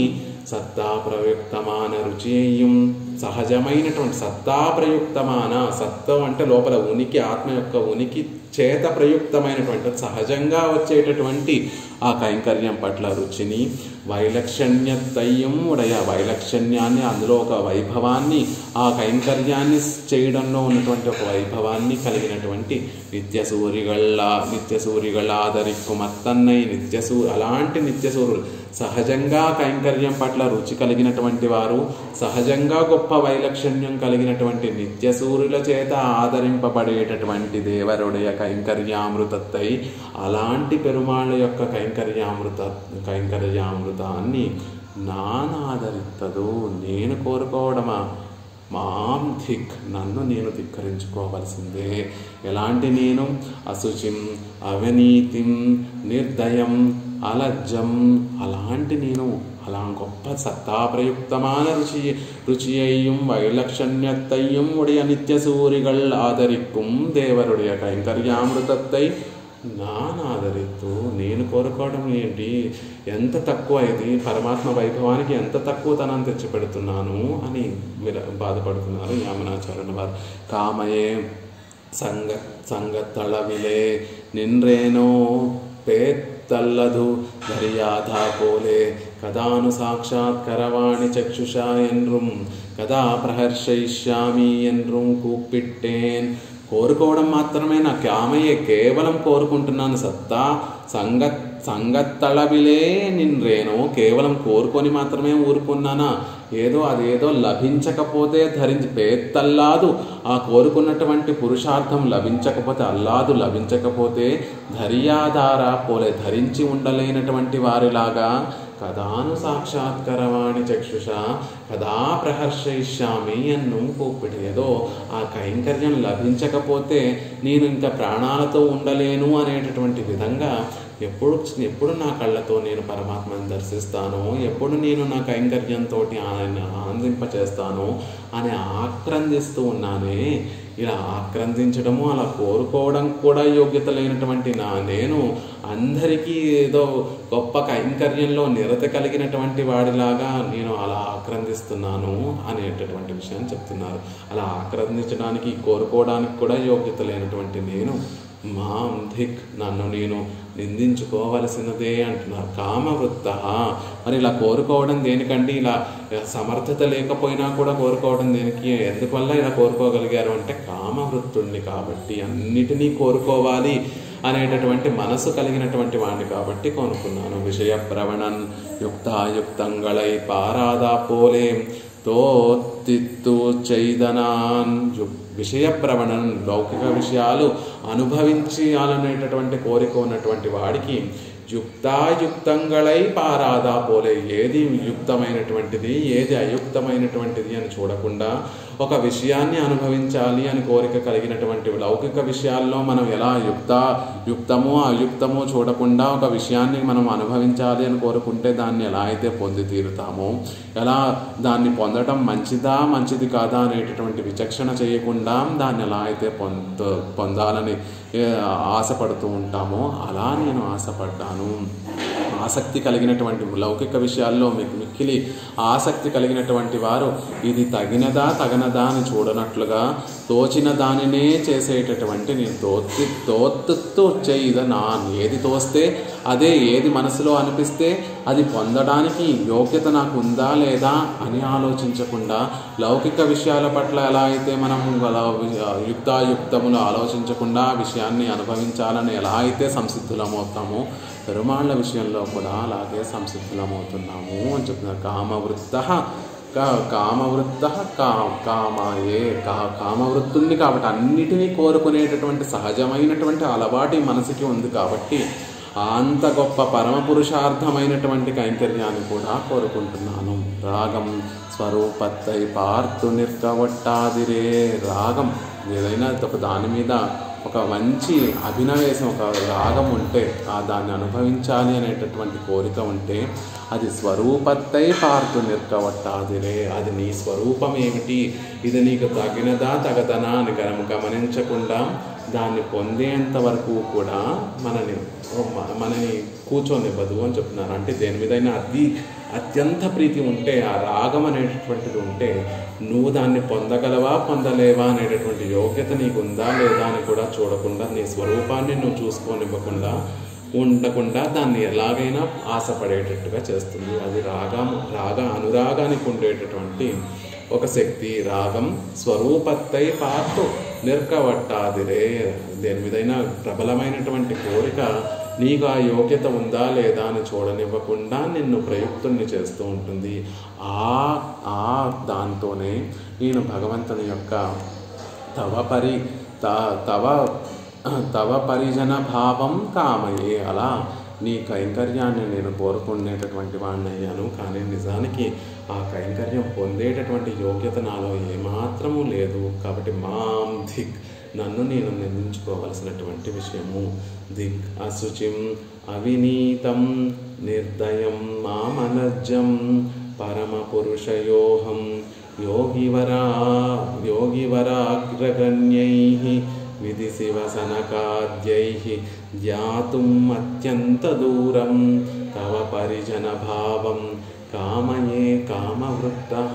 సత్తా ప్రయుక్తమాన రుచియం, సహజమైనటువంటి సత్తా ప్రయుక్తమాన, సత్వం అంటే లోపల ఉనికి, ఆత్మ యొక్క ఉనికి చేత ప్రయుక్తమైనటువంటి సహజంగా వచ్చేటటువంటి ఆ కైంకర్యం పట్ల రుచిని, వైలక్షణ్యతయ్యం ఉడయ, వైలక్షణ్యాన్ని, అందులో ఒక వైభవాన్ని, ఆ కైంకర్యాన్ని చేయడంలో ఉన్నటువంటి ఒక వైభవాన్ని కలిగినటువంటి నిత్యసూరిగళ్ళ ఆదరిక్కు మత్తన్నై అలాంటి నిత్యసూరులు, సహజంగా కైంకర్యం పట్ల రుచి కలిగినటువంటి వారు, సహజంగా గొప్ప వైలక్షణ్యం కలిగినటువంటి నిత్యసూరుల చేత ఆదరింపబడేటటువంటి దేవరుడయ కైంకర్యామృతత్తై. అలాంటి పెరుమాళ్ళ యొక్క కైంకర్యామృత అమృతాన్ని నానాదరిత్తదు. నేను కోరుకోవడమా? మాం ధిక్, నన్ను నేను ధిక్కరించుకోవలసిందే. ఎలాంటి నేను? అశుచిం, అవినీతిం, నిర్దయం, అలజ్జం, అలాంటి నేను, అలా గొప్ప సత్తాప్రయుక్తமான ருச்சியையும் வைலட்சண்யத்தையும் உடைய நித்திய சூரிகள் ஆதரிக்கும் தேவருடைய కైంకర్యామృతத்தை నానాదరిత్తు. నేను కోరుకోవడం ఏంటి? ఎంత తక్కువ ఇది, పరమాత్మ వైభవానికి ఎంత తక్కువ తనం తెచ్చిపెడుతున్నాను అని బాధపడుతున్నారు యామునాచార్యుల వారు. కామయే సంగతళవిలే నిన్రేనో పేత్తల్లదు ధరియాధా పోలే కదాను సాక్షాత్కరవాణి చక్షుషా என்றும் కదా ప్రహర్షయిష్యామి என்றும் కూపిట్టేన్. కోరుకోవడం మాత్రమే నా కామయే, కేవలం కోరుకుంటున్నాను. సత్తా సంగత్తళవిలే నిన్రేనో, కేవలం కోరుకొని మాత్రమే ఊరుకున్నానా? అదేదో లభించకపోతే పేత్తల్లాదు, ఆ కోరుకున్నటువంటి పురుషార్థం లభించకపోతే ధర్యాధార పోలే, ధరించి ఉండలేనటువంటి వారిలాగా కదాను సాక్షాత్కరవాణి చక్షుష కదా ప్రహర్షయిష్యామి అన్ను కూపిడి. ఏదో ఆ కైంకర్యం లభించకపోతే నేను ఇంకా ప్రాణాలతో ఉండలేను అనేటటువంటి విధంగా ఎప్పుడు నా కళ్ళతో నేను పరమాత్మను దర్శిస్తాను, ఎప్పుడు నేను నా కైంకర్యంతో ఆయన ఆనందింపచేస్తాను అని ఆక్రందిస్తూ ఉన్నానే. ఇలా ఆక్రందించడము, అలా కోరుకోవడం కూడా యోగ్యత లేనటువంటి నేను అందరికీ ఏదో గొప్ప కైంకర్యంలో నిరత కలిగినటువంటి వాడిలాగా నేను అలా ఆక్రందిస్తున్నాను అనేటటువంటి విషయాన్ని చెప్తున్నారు. అలా ఆక్రందించడానికి, కోరుకోవడానికి కూడా యోగ్యత లేనటువంటి నేను మాం ధిక్, నన్ను నేను నిందించుకోవలసినదే అంటున్నారు. కామవృత్త, మరి ఇలా కోరుకోవడం దేనికండి? ఇలా సమర్థత లేకపోయినా కూడా కోరుకోవడం దేనికి? ఎందువల్ల ఇలా కోరుకోగలిగారు అంటే కామవృత్తుణ్ణి కాబట్టి, అన్నిటినీ కోరుకోవాలి అనేటటువంటి మనసు కలిగినటువంటి వాడిని కాబట్టి కోరుకున్నాను. విషయ ప్రవణన్ యుక్తాయుక్తంగళై పారాదా పోలే తోత్తిత్తు చైదనాన్. విషయ ప్రవణన్, లౌకిక విషయాలు అనుభవించాలనేటటువంటి కోరిక ఉన్నటువంటి వాడికి యుక్తాయుక్తంగళై పారాదా పోలే, ఏది యుక్తమైనటువంటిది ఏది అయుక్తమైనటువంటిది అని చూడకుండా ఒక విషయాన్ని అనుభవించాలి అని కోరిక కలిగినటువంటి లౌకిక విషయాల్లో మనం ఎలా యుక్తమో అయుక్తమో చూడకుండా ఒక విషయాన్ని మనం అనుభవించాలి అని కోరుకుంటే దాన్ని ఎలా అయితే పొంది తీరుతామో, ఎలా దాన్ని పొందడం మంచిది కాదా అనేటటువంటి విచక్షణ చేయకుండా దాన్ని ఎలా అయితే పొందాలని ఆశపడుతూ ఉంటామో అలా నేను ఆశపడ్డాను. ఆసక్తి కలిగినటువంటి లౌకిక విషయాల్లో మిక్కిలి ఆసక్తి కలిగినటువంటి వారు ఇది తగినదా తగనదా అని చూడనట్లుగా తోచిన దానినే చేసేటటువంటి నేను తోత్తు చేయదనా, ఏది తోస్తే అదే, ఏది మనసులో అనిపిస్తే అది పొందడానికి యోగ్యత నాకు ఉందా లేదా అని ఆలోచించకుండా లౌకిక విషయాల పట్ల ఎలా అయితే మనం యుక్తాయుక్తములు ఆలోచించకుండా విషయాన్ని అనుభవించాలని ఎలా అయితే సంసిద్ధులమవుతామో పెరుమాళ్ళ విషయంలో కూడా అలాగే సంసిద్ధులమవుతున్నాము అని చెప్తున్నారు. కామవృత్తుల్ని కాబట్టి అన్నిటినీ కోరుకునేటటువంటి సహజమైనటువంటి అలవాటు మనసుకి ఉంది కాబట్టి అంత గొప్ప పరమ పురుషార్థమైనటువంటి కైంకర్యాన్ని కూడా కోరుకుంటున్నాను. రాగం స్వరూపత్తై పార్తు నిర్కవట్టాదిరే. రాగం ఏదైనా ఒక దాని మీద ఒక మంచి అభినవేశం, ఒక రాగం ఉంటే దాన్ని అనుభవించాలి అనేటటువంటి కోరిక ఉంటే అది స్వరూపత్తై పార్తు నిర్కవట్టాదిరే. అది నీ స్వరూపం ఏమిటి, ఇది నీకు తగినదా తగదనా అని గమనించకుండా దాన్ని పొందేంత వరకు కూడా మనని కూర్చోనివ్వదు అని చెప్తున్నారు. అంటే దేని మీదైనా అత్యంత ప్రీతి ఉంటే, ఆ రాగం అనేటటువంటిది ఉంటే నువ్వు దాన్ని పొందగలవా పొందలేవా అనేటటువంటి యోగ్యత నీకు ఉందా లేదా అని కూడా చూడకుండా నీ స్వరూపాన్ని నువ్వు చూసుకోనివ్వకుండా ఉండకుండా దాన్ని ఎలాగైనా ఆశపడేటట్టుగా చేస్తుంది. అది రాగ అనురాగానికి ఉండేటటువంటి ఒక శక్తి. రాగం స్వరూపత్తై పార్తు నిర్కవట్టాదిరే. దేని మీదైనా ప్రబలమైనటువంటి కోరిక నీకు ఆ యోగ్యత ఉందా లేదా అని చూడనివ్వకుండా నిన్ను ప్రయుక్తుల్ని చేస్తూ ఉంటుంది. దాంతోనే నేను భగవంతుని యొక్క తవ పరిజన భావం కామయే. అలా నీ కైంకర్యాన్ని నేను కోరుకునేటటువంటి వాడిని అయ్యాను. కానీ నిజానికి ఆ కైంకర్యం పొందేటటువంటి యోగ్యత నాలో ఏమాత్రము లేదు. కాబట్టి మాం ధిక్, నన్ను నేను నిందించుకోవలసినటువంటి విషయము. దిక్ అశుచిం అవినీతం నిర్దయం మామనజ్జం పరమపురుషయోహం యోగివరాగ్రగణ్యైః విధిశివసనకాద్యైః ధ్యాతుం అత్యంతదూరం తవ పరిజనభావం కామయే కామవృత్తః.